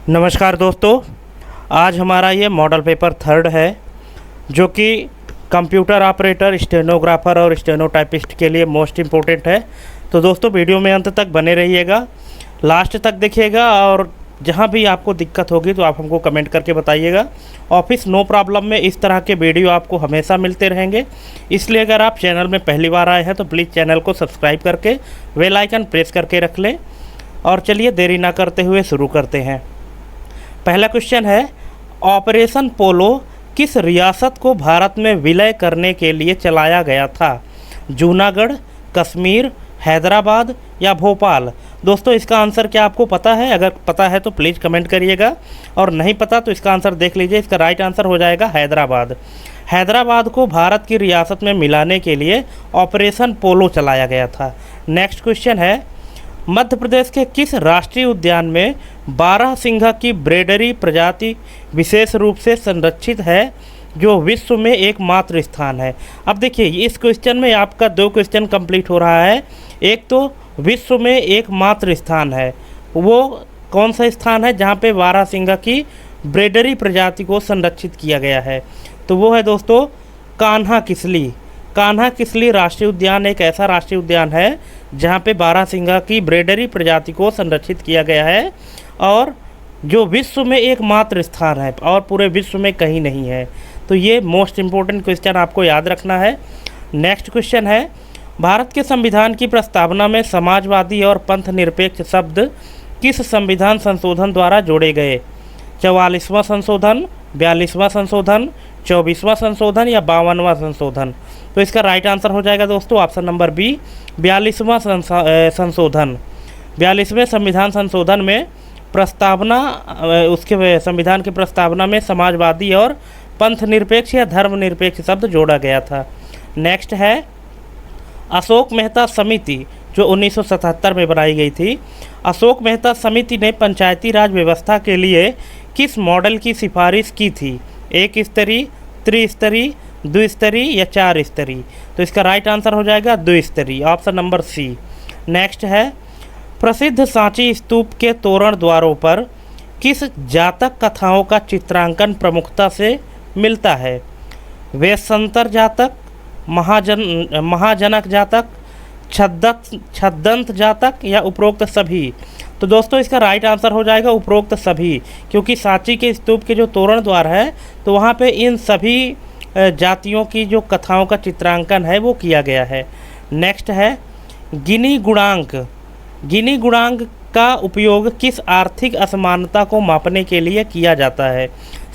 नमस्कार दोस्तों, आज हमारा ये मॉडल पेपर थर्ड है जो कि कंप्यूटर ऑपरेटर, स्टेनोग्राफर और स्टेनोटाइपिस्ट के लिए मोस्ट इम्पोर्टेंट है। तो दोस्तों वीडियो में अंत तक बने रहिएगा, लास्ट तक देखिएगा और जहाँ भी आपको दिक्कत होगी तो आप हमको कमेंट करके बताइएगा। ऑफिस नो प्रॉब्लम में इस तरह के वीडियो आपको हमेशा मिलते रहेंगे, इसलिए अगर आप चैनल में पहली बार आए हैं तो प्लीज़ चैनल को सब्सक्राइब करके बेल आइकन प्रेस करके रख लें। और चलिए देरी ना करते हुए शुरू करते हैं। पहला क्वेश्चन है, ऑपरेशन पोलो किस रियासत को भारत में विलय करने के लिए चलाया गया था? जूनागढ़, कश्मीर, हैदराबाद या भोपाल? दोस्तों इसका आंसर क्या आपको पता है? अगर पता है तो प्लीज़ कमेंट करिएगा, और नहीं पता तो इसका आंसर देख लीजिए। इसका राइट आंसर हो जाएगा हैदराबाद। हैदराबाद को भारत की रियासत में मिलाने के लिए ऑपरेशन पोलो चलाया गया था। नेक्स्ट क्वेश्चन है, मध्य प्रदेश के किस राष्ट्रीय उद्यान में बारहसिंघा की ब्रेडरी प्रजाति विशेष रूप से संरक्षित है जो विश्व में एकमात्र स्थान है? अब देखिए इस क्वेश्चन में आपका दो क्वेश्चन कंप्लीट हो रहा है। एक तो विश्व में एकमात्र स्थान है, वो कौन सा स्थान है जहाँ पे बारहसिंघा की ब्रेडरी प्रजाति को संरक्षित किया गया है? तो वो है दोस्तों कान्हा किसली। कान्हा किसली राष्ट्रीय उद्यान एक ऐसा राष्ट्रीय उद्यान है जहाँ पे बारहसिंघा की ब्रेडरी प्रजाति को संरक्षित किया गया है और जो विश्व में एकमात्र स्थान है और पूरे विश्व में कहीं नहीं है। तो ये मोस्ट इम्पोर्टेंट क्वेश्चन आपको याद रखना है। नेक्स्ट क्वेश्चन है, भारत के संविधान की प्रस्तावना में समाजवादी और पंथ निरपेक्ष शब्द किस संविधान संशोधन द्वारा जोड़े गए? 44वां संशोधन, 42वां संशोधन, 24वां संशोधन या 52वां संशोधन? तो इसका राइट आंसर हो जाएगा दोस्तों ऑप्शन नंबर बी, 42वां संशोधन। 42वें संविधान संशोधन में प्रस्तावना, उसके संविधान की प्रस्तावना में समाजवादी और पंथ निरपेक्ष या धर्मनिरपेक्ष शब्द जोड़ा गया था। नेक्स्ट है, अशोक मेहता समिति जो 1977 में बनाई गई थी, अशोक मेहता समिति ने पंचायती राज व्यवस्था के लिए किस मॉडल की सिफारिश की थी? एक स्तरीय, त्रिस्तरीय, द्विस्तरीय या 4 स्तरीय? तो इसका राइट आंसर हो जाएगा द्विस्तरीय, ऑप्शन नंबर सी। नेक्स्ट है, प्रसिद्ध सांची स्तूप के तोरण द्वारों पर किस जातक कथाओं का चित्रांकन प्रमुखता से मिलता है? वेशंतर जातक, महाजनक जातक, छद्दंत जातक या उपरोक्त सभी? तो दोस्तों इसका राइट आंसर हो जाएगा उपरोक्त सभी, क्योंकि सांची के स्तूप के जो तोरण द्वार है तो वहाँ पे इन सभी जातियों की जो कथाओं का चित्रांकन है वो किया गया है। नेक्स्ट है, गिनी गुणांक। गिनी गुणांक का उपयोग किस आर्थिक असमानता को मापने के लिए किया जाता है?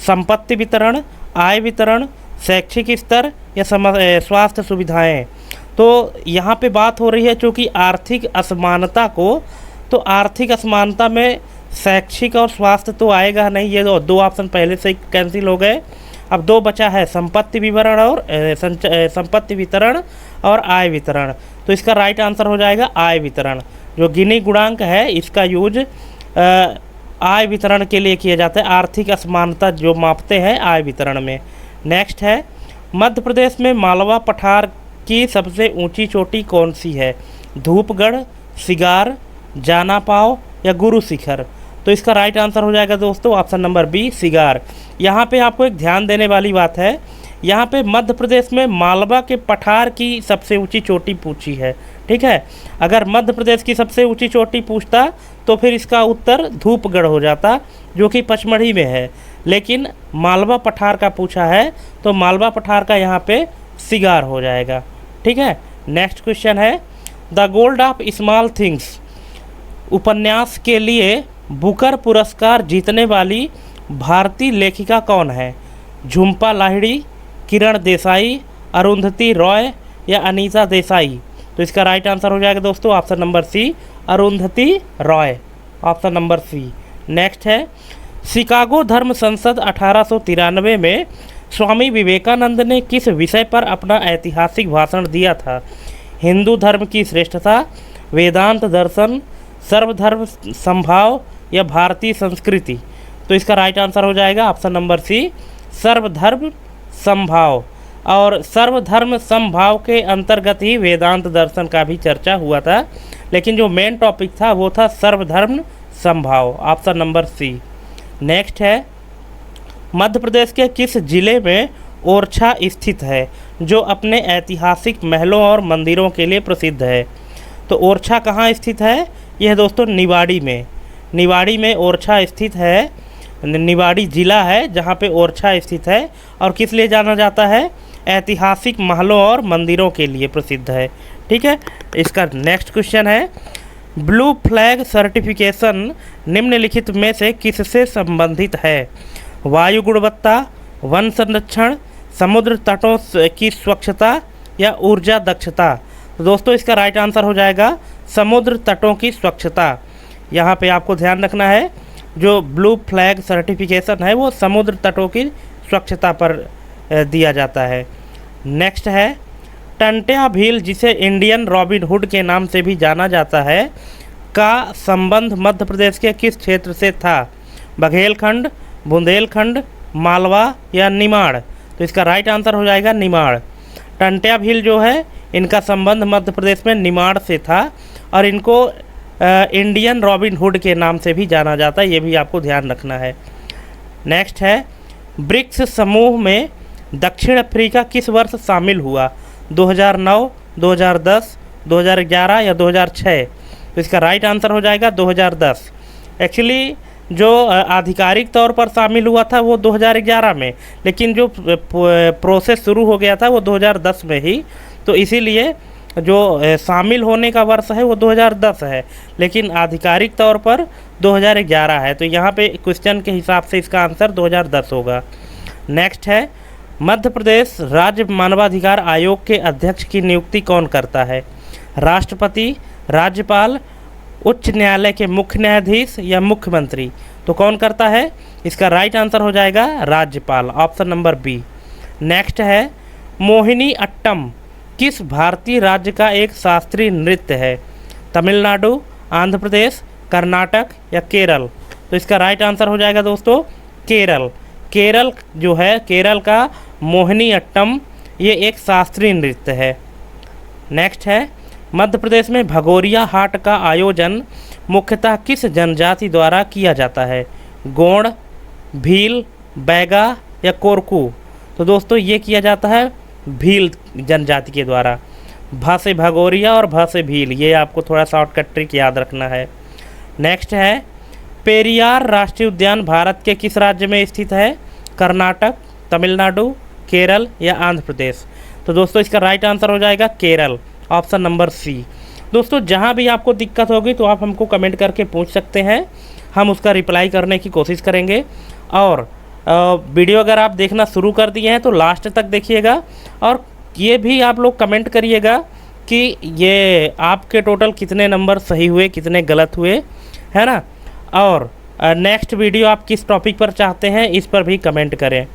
संपत्ति वितरण, आय वितरण, शैक्षिक स्तर या स्वास्थ्य सुविधाएं? तो यहाँ पे बात हो रही है चूँकि आर्थिक असमानता को, तो आर्थिक असमानता में शैक्षिक और स्वास्थ्य तो आएगा नहीं, ये दो ऑप्शन पहले से कैंसिल हो गए। अब दो बचा है संपत्ति विवरण और संपत्ति वितरण और आय वितरण। तो इसका राइट आंसर हो जाएगा आय वितरण। जो गिनी गुणांक है इसका यूज आय वितरण के लिए किया जाता है, आर्थिक असमानता जो मापते हैं आय वितरण में। नेक्स्ट है, मध्य प्रदेश में मालवा पठार की सबसे ऊंची चोटी कौन सी है? धूपगढ़, सिगार, जानापाव या गुरु शिखर? तो इसका राइट आंसर हो जाएगा दोस्तों ऑप्शन नंबर बी, सिगार। यहाँ पे आपको एक ध्यान देने वाली बात है, यहाँ पे मध्य प्रदेश में मालवा के पठार की सबसे ऊंची चोटी पूछी है, ठीक है। अगर मध्य प्रदेश की सबसे ऊंची चोटी पूछता तो फिर इसका उत्तर धूपगढ़ हो जाता जो कि पचमढ़ी में है, लेकिन मालवा पठार का पूछा है तो मालवा पठार का यहाँ पे सिगार हो जाएगा, ठीक है। नेक्स्ट क्वेश्चन है, the gold of small things उपन्यास के लिए बुकर पुरस्कार जीतने वाली भारतीय लेखिका कौन है? झुम्पा लाहिड़ी, किरण देसाई, अरुंधति रॉय या अनीता देसाई? तो इसका राइट आंसर हो जाएगा दोस्तों option number C, Arundhati Roy, option number C. Next है, शिकागो धर्म संसद 1893 में स्वामी विवेकानंद ने किस विषय पर अपना ऐतिहासिक भाषण दिया था? हिंदू धर्म की श्रेष्ठता, वेदांत दर्शन, सर्वधर्म समभाव या भारतीय संस्कृति? तो इसका राइट आंसर हो जाएगा ऑप्शन नंबर सी, सर्वधर्म समभाव। और सर्वधर्म समभाव के अंतर्गत ही वेदांत दर्शन का भी चर्चा हुआ था, लेकिन जो मेन टॉपिक था वो था सर्वधर्म समभाव, ऑप्शन नंबर सी। नेक्स्ट है मध्य प्रदेश के किस जिले में ओरछा स्थित है जो अपने ऐतिहासिक महलों और मंदिरों के लिए प्रसिद्ध है। तो ओरछा कहाँ स्थित है? यह दोस्तों निवाड़ी में, निवाड़ी में ओरछा स्थित है। निवाड़ी जिला है जहाँ पे ओरछा स्थित है और किस लिए जाना जाता है? ऐतिहासिक महलों और मंदिरों के लिए प्रसिद्ध है। ठीक है, इसका नेक्स्ट क्वेश्चन है ब्लू फ्लैग सर्टिफिकेशन निम्नलिखित में से किससे संबंधित है? वायु गुणवत्ता, वन संरक्षण, समुद्र तटों की स्वच्छता या ऊर्जा दक्षता। तो दोस्तों इसका राइट आंसर हो जाएगा समुद्र तटों की स्वच्छता। यहाँ पे आपको ध्यान रखना है जो ब्लू फ्लैग सर्टिफिकेशन है वो समुद्र तटों की स्वच्छता पर दिया जाता है। नेक्स्ट है टंट्या भील जिसे इंडियन रॉबिन हुड के नाम से भी जाना जाता है का संबंध मध्य प्रदेश के किस क्षेत्र से था? बघेलखंड, बुंदेलखंड, मालवा या निमाड़। तो इसका राइट आंसर हो जाएगा निमाड़। टंट्या भील जो है इनका संबंध मध्य प्रदेश में निमाड़ से था और इनको इंडियन रॉबिन हुड के नाम से भी जाना जाता है, ये भी आपको ध्यान रखना है। नेक्स्ट है ब्रिक्स समूह में दक्षिण अफ्रीका किस वर्ष शामिल हुआ? 2009, 2010, 2011 या 2006। तो इसका राइट आंसर हो जाएगा 2010। एक्चुअली जो आधिकारिक तौर पर शामिल हुआ था वो 2011 में, लेकिन जो प्रोसेस शुरू हो गया था वो 2010 में ही। तो इसीलिए जो शामिल होने का वर्ष है वो 2010 है, लेकिन आधिकारिक तौर पर 2011 है। तो यहाँ पे क्वेश्चन के हिसाब से इसका आंसर 2010 होगा। नेक्स्ट है मध्य प्रदेश राज्य मानवाधिकार आयोग के अध्यक्ष की नियुक्ति कौन करता है? राष्ट्रपति, राज्यपाल, उच्च न्यायालय के मुख्य न्यायाधीश या मुख्यमंत्री। तो कौन करता है? इसका राइट आंसर हो जाएगा राज्यपाल, ऑप्शन नंबर बी। नेक्स्ट है मोहिनी अट्टम किस भारतीय राज्य का एक शास्त्रीय नृत्य है? तमिलनाडु, आंध्र प्रदेश, कर्नाटक या केरल। तो इसका राइट आंसर हो जाएगा दोस्तों केरल। केरल जो है, केरल का मोहिनी अट्टम ये एक शास्त्रीय नृत्य है। नेक्स्ट है मध्य प्रदेश में भगोरिया हाट का आयोजन मुख्यतः किस जनजाति द्वारा किया जाता है? गोंड, भील, बैगा या कोरकू। तो दोस्तों ये किया जाता है भील जनजाति के द्वारा। भ से भगोरिया और भ से भील, ये आपको थोड़ा शॉर्टकट ट्रिक याद रखना है। नेक्स्ट है पेरियार राष्ट्रीय उद्यान भारत के किस राज्य में स्थित है? कर्नाटक, तमिलनाडु, केरल या आंध्र प्रदेश। तो दोस्तों इसका राइट आंसर हो जाएगा केरल, ऑप्शन नंबर सी। दोस्तों जहाँ भी आपको दिक्कत होगी तो आप हमको कमेंट करके पूछ सकते हैं, हम उसका रिप्लाई करने की कोशिश करेंगे। और वीडियो अगर आप देखना शुरू कर दिए हैं तो लास्ट तक देखिएगा और ये भी आप लोग कमेंट करिएगा कि ये आपके टोटल कितने नंबर सही हुए, कितने गलत हुए, है ना। और नेक्स्ट वीडियो आप किस टॉपिक पर चाहते हैं इस पर भी कमेंट करें।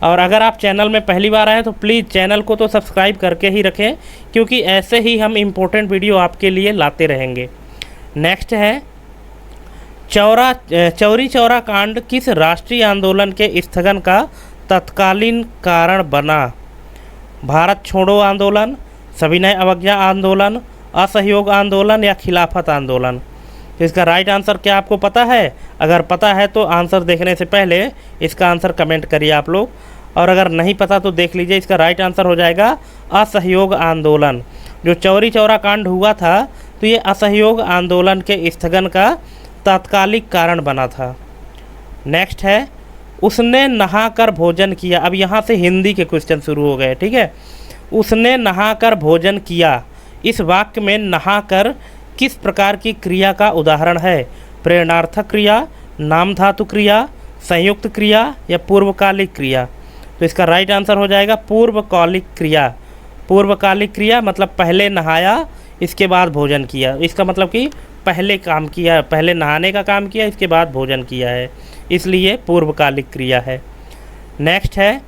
और अगर आप चैनल में पहली बार आए तो प्लीज़ चैनल को तो सब्सक्राइब करके ही रखें, क्योंकि ऐसे ही हम इम्पोर्टेंट वीडियो आपके लिए लाते रहेंगे। नेक्स्ट है चौरी चौरा कांड किस राष्ट्रीय आंदोलन के स्थगन का तत्कालीन कारण बना? भारत छोड़ो आंदोलन, सविनय अवज्ञा आंदोलन, असहयोग आंदोलन या खिलाफत आंदोलन। तो इसका राइट आंसर क्या आपको पता है? अगर पता है तो आंसर देखने से पहले इसका आंसर कमेंट करिए आप लोग, और अगर नहीं पता तो देख लीजिए। इसका राइट आंसर हो जाएगा असहयोग आंदोलन। जो चौरी चौरा कांड हुआ था तो ये असहयोग आंदोलन के स्थगन का तात्कालिक कारण बना था। नेक्स्ट है उसने नहाकर भोजन किया। अब यहाँ से हिंदी के क्वेश्चन शुरू हो गए, ठीक है। उसने नहाकर भोजन किया, इस वाक्य में नहाकर किस प्रकार की क्रिया का उदाहरण है? प्रेरणार्थक क्रिया, नाम धातु क्रिया, संयुक्त क्रिया या पूर्वकालिक क्रिया। तो इसका राइट आंसर हो जाएगा पूर्वकालिक क्रिया। पूर्वकालिक क्रिया मतलब पहले नहाया इसके बाद भोजन किया, इसका मतलब कि पहले काम किया, पहले नहाने का काम किया इसके बाद भोजन किया है, इसलिए पूर्वकालिक क्रिया है। नेक्स्ट है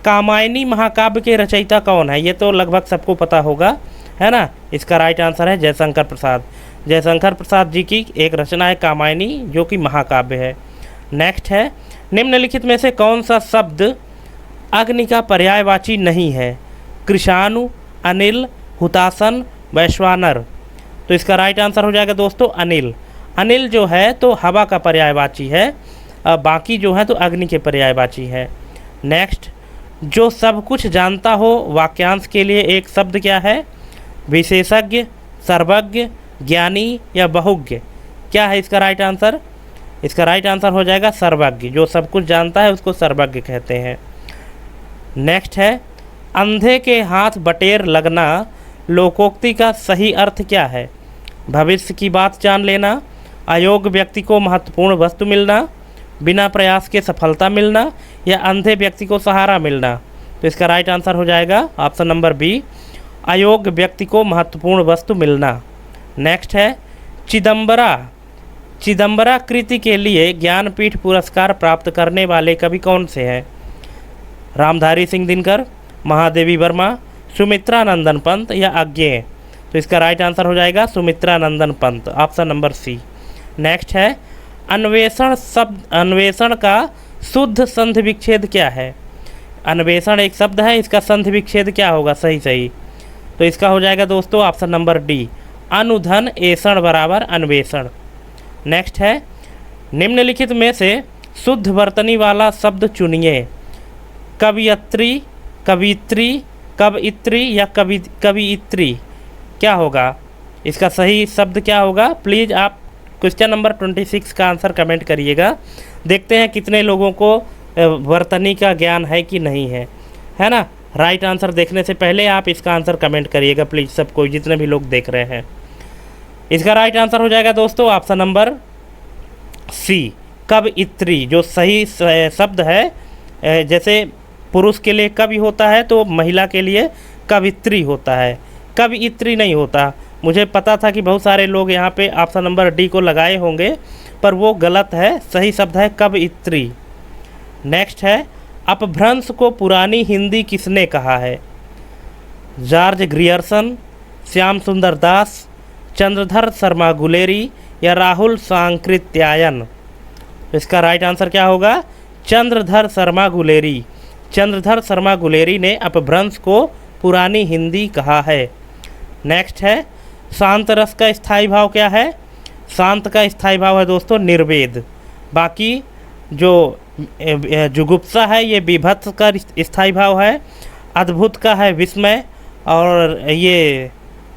कामायनी महाकाव्य के रचयिता कौन है? ये तो लगभग सबको पता होगा, है ना। इसका राइट आंसर है जयशंकर प्रसाद। जयशंकर प्रसाद जी की एक रचना है कामायनी, जो कि महाकाव्य है। नेक्स्ट है निम्नलिखित में से कौन सा शब्द अग्नि का पर्यायवाची नहीं है? कृषाणु, अनिल, हुतासन, वैश्वानर। तो इसका राइट आंसर हो जाएगा दोस्तों अनिल। अनिल जो है तो हवा का पर्यायवाची है। बाकी जो है तो अग्नि के पर्यायवाची है। नेक्स्ट, जो सब कुछ जानता हो वाक्यांश के लिए एक शब्द क्या है? विशेषज्ञ, सर्वज्ञ, ज्ञानी या बहुज्ञ? क्या है इसका राइट आंसर? इसका राइट आंसर हो जाएगा सर्वज्ञ। जो सब कुछ जानता है उसको सर्वज्ञ कहते हैं। नेक्स्ट है, अंधे के हाथ बटेर लगना लोकोक्ति का सही अर्थ क्या है? भविष्य की बात जान लेना, अयोग्य व्यक्ति को महत्वपूर्ण वस्तु मिलना, बिना प्रयास के सफलता मिलना या अंधे व्यक्ति को सहारा मिलना? तो इसका राइट आंसर हो जाएगा ऑप्शन नंबर बी, अयोग्य व्यक्ति को महत्वपूर्ण वस्तु मिलना। नेक्स्ट है, चिदम्बरा कृति के लिए ज्ञानपीठ पुरस्कार प्राप्त करने वाले कवि कौन से हैं? रामधारी सिंह दिनकर, महादेवी वर्मा, सुमित्रा नंदन पंत या अज्ञेय? तो इसका राइट आंसर हो जाएगा Sumitra Nandan Pant, option number C. Next है, अन्वेषण का शुद्ध संधि विच्छेद क्या है? अन्वेषण एक शब्द है, इसका संधि विच्छेद क्या होगा? सही। तो इसका हो जाएगा दोस्तों ऑप्शन नंबर डी, अनुधन एषण बराबर अन्वेषण। नेक्स्ट है, निम्नलिखित में से शुद्ध वर्तनी वाला शब्द चुनिए। कवियत्री, कवित्री, कवयित्री या कवियित्री? क्या होगा इसका सही शब्द? क्या होगा? प्लीज़ आप क्वेश्चन नंबर 26 का आंसर कमेंट करिएगा। देखते हैं कितने लोगों को वर्तनी का ज्ञान है कि नहीं है ना। राइट आंसर देखने से पहले आप इसका आंसर कमेंट करिएगा प्लीज़, सबको, जितने भी लोग देख रहे हैं। इसका राइट आंसर हो जाएगा दोस्तों ऑप्शन नंबर सी, कवयित्री। जो सही शब्द है, जैसे पुरुष के लिए कवि होता है तो महिला के लिए कवित्री होता है, कवयित्री नहीं होता। मुझे पता था कि बहुत सारे लोग यहाँ पे ऑप्शन नंबर डी को लगाए होंगे, पर वो गलत है। सही शब्द है कवयित्री। नेक्स्ट है, अपभ्रंश को पुरानी हिंदी किसने कहा है? जॉर्ज ग्रियर्सन, श्याम सुंदर दास, चंद्रधर शर्मा गुलेरी या राहुल सांकृत्यायन? इसका राइट आंसर क्या होगा? चंद्रधर शर्मा गुलेरी। चंद्रधर शर्मा गुलेरी ने अपभ्रंश को पुरानी हिंदी कहा है। नेक्स्ट है, शांत रस का स्थायी भाव क्या है? शांत का स्थायी भाव है दोस्तों निर्वेद। बाकी जो जुगुप्सा है ये विभत्स का स्थायी भाव है, अद्भुत का है विस्मय, और ये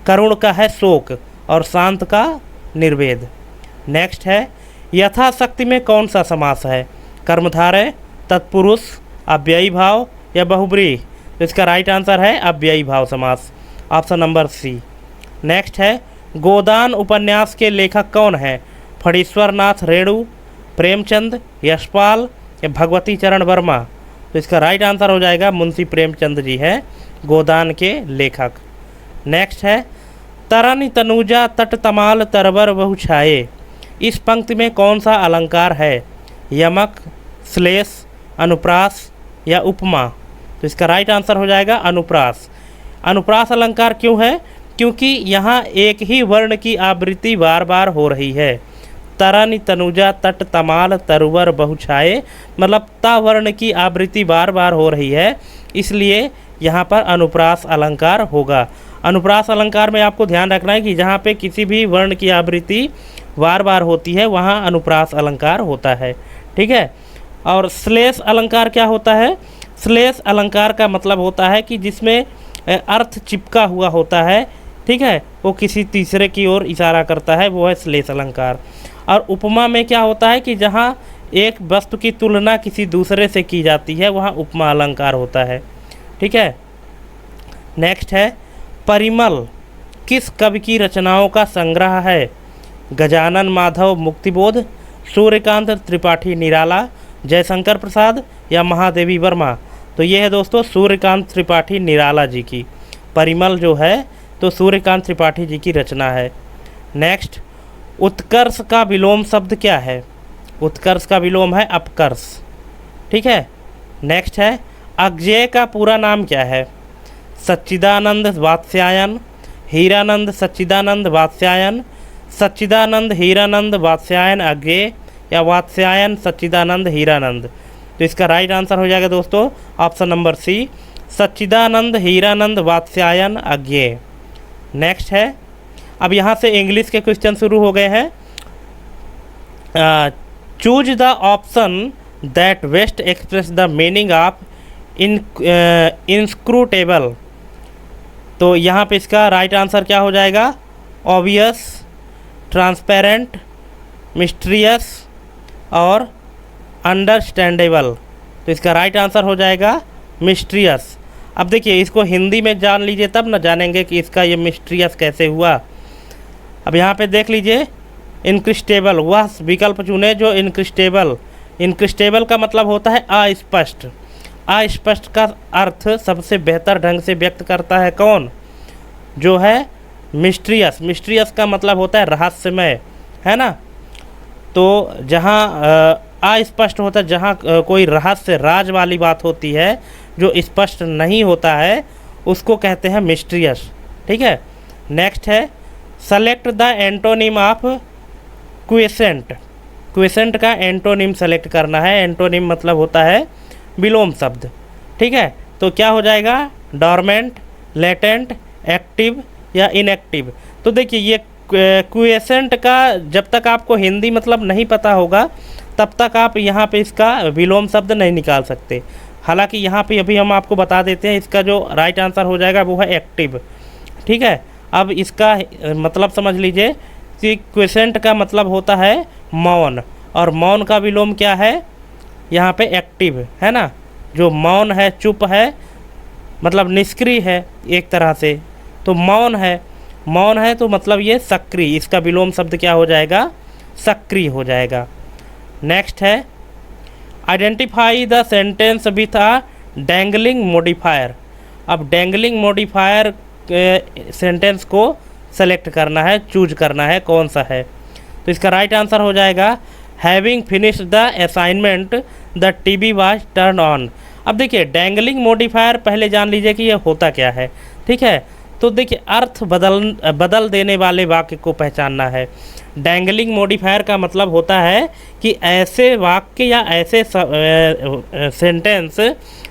करुण का है शोक, और शांत का निर्वेद। नेक्स्ट है, यथाशक्ति में कौन सा समास है? कर्मधारय, तत्पुरुष, अव्ययी भाव या बहुब्रीहि? तो इसका राइट आंसर है अव्ययी भाव समास, ऑप्शन नंबर सी। नेक्स्ट है, गोदान उपन्यास के लेखक कौन है? फणीश्वर नाथ रेणु, प्रेमचंद, यशपाल या भगवती चरण वर्मा? तो इसका राइट आंसर हो जाएगा मुंशी प्रेमचंद जी है गोदान के लेखक। नेक्स्ट है, तरन तनुजा तट तमाल तरवर बहु छाये। इस पंक्ति में कौन सा अलंकार है? यमक, श्लेष, अनुप्रास या उपमा? तो इसका राइट आंसर हो जाएगा अनुप्रास। अनुप्रास अलंकार क्यों है? क्योंकि यहाँ एक ही वर्ण की आवृत्ति बार बार हो रही है। तरन तनुजा तट तमाल तरवर बहु छाये, मतलब ता वर्ण की आवृत्ति बार बार हो रही है, इसलिए यहाँ पर अनुप्रास अलंकार होगा। अनुप्रास अलंकार में आपको ध्यान रखना है कि जहाँ पे किसी भी वर्ण की आवृत्ति बार बार होती है वहाँ अनुप्रास अलंकार होता है, ठीक है। और श्लेष अलंकार क्या होता है? श्लेष अलंकार का मतलब होता है कि जिसमें अर्थ चिपका हुआ होता है, ठीक है, वो किसी तीसरे की ओर इशारा करता है, वो है श्लेष अलंकार। और उपमा में क्या होता है कि जहाँ एक वस्तु की तुलना किसी दूसरे से की जाती है वहाँ उपमा अलंकार होता है, ठीक है। नेक्स्ट है, परिमल किस कवि की रचनाओं का संग्रह है? गजानन माधव मुक्तिबोध, सूर्यकांत त्रिपाठी निराला, जयशंकर प्रसाद या महादेवी वर्मा? तो ये है दोस्तों सूर्यकांत त्रिपाठी निराला जी की परिमल जो है तो सूर्यकांत त्रिपाठी जी की रचना है। नेक्स्ट, उत्कर्ष का विलोम शब्द क्या है? उत्कर्ष का विलोम है अपकर्ष, ठीक है। नेक्स्ट है, अज्ञेय का पूरा नाम क्या है? सच्चिदानंद वात्स्यायन, हीरानंद सच्चिदानंद वात्स्यायन, सच्चिदानंद हीरानंद वात्स्यायन अज्ञेय या वात्स्यायन सच्चिदानंद हीरानंद? तो इसका राइट आंसर हो जाएगा दोस्तों ऑप्शन नंबर सी, सच्चिदानंद हीरानंद वात्स्यायन अज्ञेय। नेक्स्ट है, अब यहाँ से इंग्लिश के क्वेश्चन शुरू हो गए हैं। Choose the option that best express the meaning of inscrutable. तो यहाँ पे इसका राइट आंसर क्या हो जाएगा? ऑब्वियस, ट्रांसपेरेंट, मिस्टीरियस और अंडरस्टैंडेबल। तो इसका राइट आंसर हो जाएगा मिस्टीरियस। अब देखिए इसको हिंदी में जान लीजिए तब ना जानेंगे कि इसका ये मिस्टीरियस कैसे हुआ। अब यहाँ पे देख लीजिए इनक्रिस्टेबल, वह विकल्प चुने जो इनक्रिस्टेबल। इनक्रिस्टेबल का मतलब होता है अस्पष्ट। अस्पष्ट का अर्थ सबसे बेहतर ढंग से व्यक्त करता है कौन? जो है मिस्टीरियस। मिस्टीरियस का मतलब होता है रहस्यमय, है ना। तो जहाँ अस्पष्ट होता है, जहाँ कोई रहस्य राज वाली बात होती है, जो स्पष्ट नहीं होता है, उसको कहते हैं मिस्टीरियस। ठीक है। नेक्स्ट है select the antonym of quiescent. Quiescent का एंटोनिम सेलेक्ट करना है। एंटोनिम मतलब होता है विलोम शब्द। ठीक है। तो क्या हो जाएगा? डॉर्मेंट, लेटेंट, एक्टिव या इनएक्टिव। तो देखिए ये क्वेसेंट का जब तक आपको हिंदी मतलब नहीं पता होगा तब तक आप यहाँ पे इसका विलोम शब्द नहीं निकाल सकते। हालांकि यहाँ पे अभी हम आपको बता देते हैं, इसका जो राइट आंसर हो जाएगा वो है एक्टिव। ठीक है। अब इसका मतलब समझ लीजिए कि क्वेसेंट का मतलब होता है मौन, और मौन का विलोम क्या है? यहाँ पे एक्टिव, है ना। जो मौन है, चुप है, मतलब निष्क्रिय है एक तरह से, तो मौन है। मौन है तो मतलब ये सक्रिय, इसका विलोम शब्द क्या हो जाएगा? सक्रिय हो जाएगा। नेक्स्ट है identify the sentence with a dangling modifier. अब डैंगलिंग मॉडिफायर सेंटेंस को सेलेक्ट करना है, चूज करना है कौन सा है। तो इसका राइट आंसर हो जाएगा having finished the assignment the TV was turn on. अब देखिए डैंगलिंग मॉडिफायर पहले जान लीजिए कि ये होता क्या है। ठीक है। तो देखिए अर्थ बदल देने वाले वाक्य को पहचानना है। डैंगलिंग मॉडिफायर का मतलब होता है कि ऐसे वाक्य या ऐसे सेंटेंस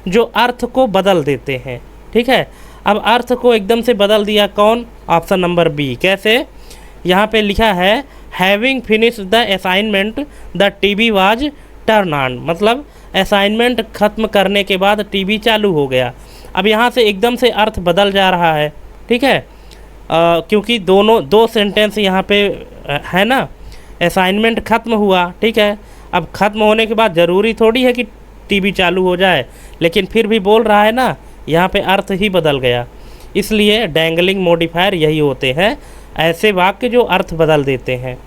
जो अर्थ को बदल देते हैं। ठीक है। अब अर्थ को एकदम से बदल दिया कौन? Option number B. कैसे? यहाँ पे लिखा है having finished the assignment the TV was turn on, मतलब असाइनमेंट ख़त्म करने के बाद टीवी चालू हो गया। अब यहाँ से एकदम से अर्थ बदल जा रहा है। ठीक है। क्योंकि दो सेंटेंस यहाँ पे है ना। असाइनमेंट ख़त्म हुआ, ठीक है। अब ख़त्म होने के बाद ज़रूरी थोड़ी है कि टीवी चालू हो जाए, लेकिन फिर भी बोल रहा है ना, यहाँ पे अर्थ ही बदल गया। इसलिए डैंगलिंग मॉडिफायर यही होते हैं, ऐसे वाक्य जो अर्थ बदल देते हैं।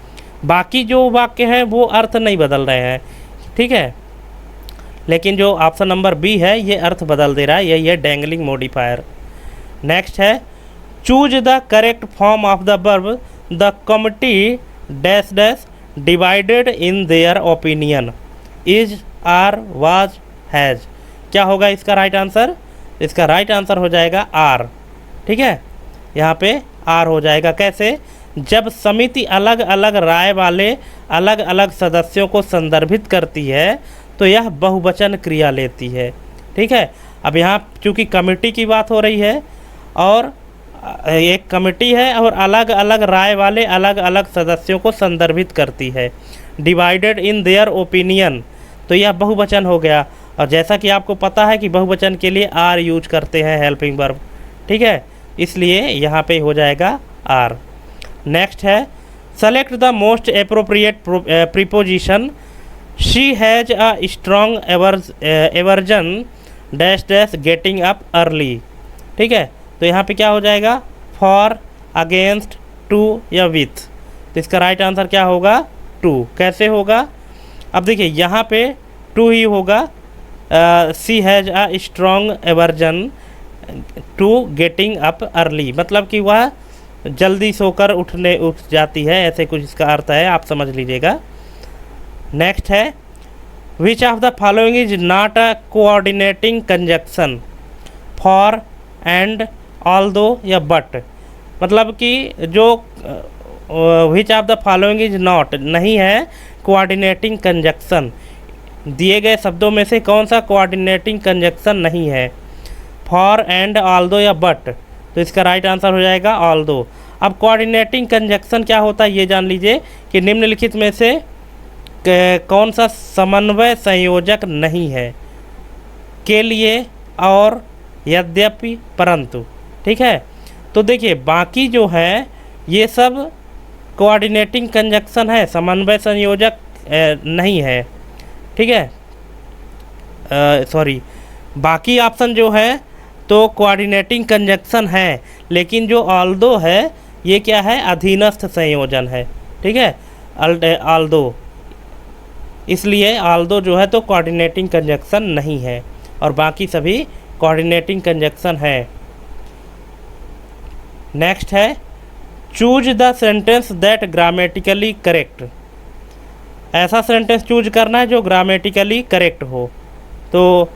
बाकी जो वाक्य हैं वो अर्थ नहीं बदल रहे हैं। ठीक है। लेकिन जो ऑप्शन नंबर बी है ये अर्थ बदल दे रहा है, यही है डैंगलिंग मॉडिफायर। नेक्स्ट है choose the correct form of the verb the committee dash dash divided in their opinion is, are, was, has. क्या होगा इसका राइट आंसर? इसका राइट आंसर हो जाएगा आर। ठीक है। यहाँ पे आर हो जाएगा। कैसे? जब समिति अलग अलग राय वाले अलग अलग सदस्यों को संदर्भित करती है तो यह बहुवचन क्रिया लेती है। ठीक है। अब यहाँ चूँकि कमेटी की बात हो रही है और एक कमेटी है और अलग अलग राय वाले अलग अलग सदस्यों को संदर्भित करती है, डिवाइडेड इन देयर ओपिनियन, तो यह बहुवचन हो गया। और जैसा कि आपको पता है कि बहुवचन के लिए आर यूज करते हैं हेल्पिंग वर्ब। ठीक है। इसलिए यहाँ पे हो जाएगा आर। नेक्स्ट है select the most appropriate preposition she has a strong aversion dash dash getting up early. ठीक है। तो यहाँ पे क्या हो जाएगा? फॉर, अगेंस्ट, टू या विथ। तो इसका राइट आंसर क्या होगा? टू। कैसे होगा? अब देखिए यहाँ पे टू ही होगा। She has a strong aversion to getting up early, मतलब कि वह जल्दी सोकर उठ जाती है, ऐसे कुछ इसका अर्थ है, आप समझ लीजिएगा। नेक्स्ट है which of the following is not a coordinating conjunction? For, and, although या बट। मतलब कि जो which of the following is not नहीं है कोऑर्डिनेटिंग कंजक्शन, दिए गए शब्दों में से कौन सा कोऑर्डिनेटिंग कंजक्शन नहीं है? फॉर, एंड, ऑल्दो या बट। तो इसका राइट आंसर हो जाएगा ऑल्दो। अब कोऑर्डिनेटिंग कंजक्शन क्या होता है ये जान लीजिए कि निम्नलिखित में से कौन सा समन्वय संयोजक नहीं है, के लिए और यद्यपि परंतु। ठीक है, तो देखिए बाकी जो है ये सब कोऑर्डिनेटिंग कंजक्शन है, समन्वय संयोजक नहीं है। ठीक है, सॉरी, बाकी ऑप्शन जो है तो कोऑर्डिनेटिंग कंजक्शन है, लेकिन जो ऑल्दो है ये क्या है, अधीनस्थ संयोजन है। ठीक है, ऑल्दो, इसलिए ऑल्दो जो है तो कोऑर्डिनेटिंग कंजक्शन नहीं है और बाकी सभी कोऑर्डिनेटिंग कंजक्शन है। नेक्स्ट है choose the sentence that grammatically correct. ऐसा सेंटेंस चूज करना है जो ग्रामेटिकली करेक्ट हो। तो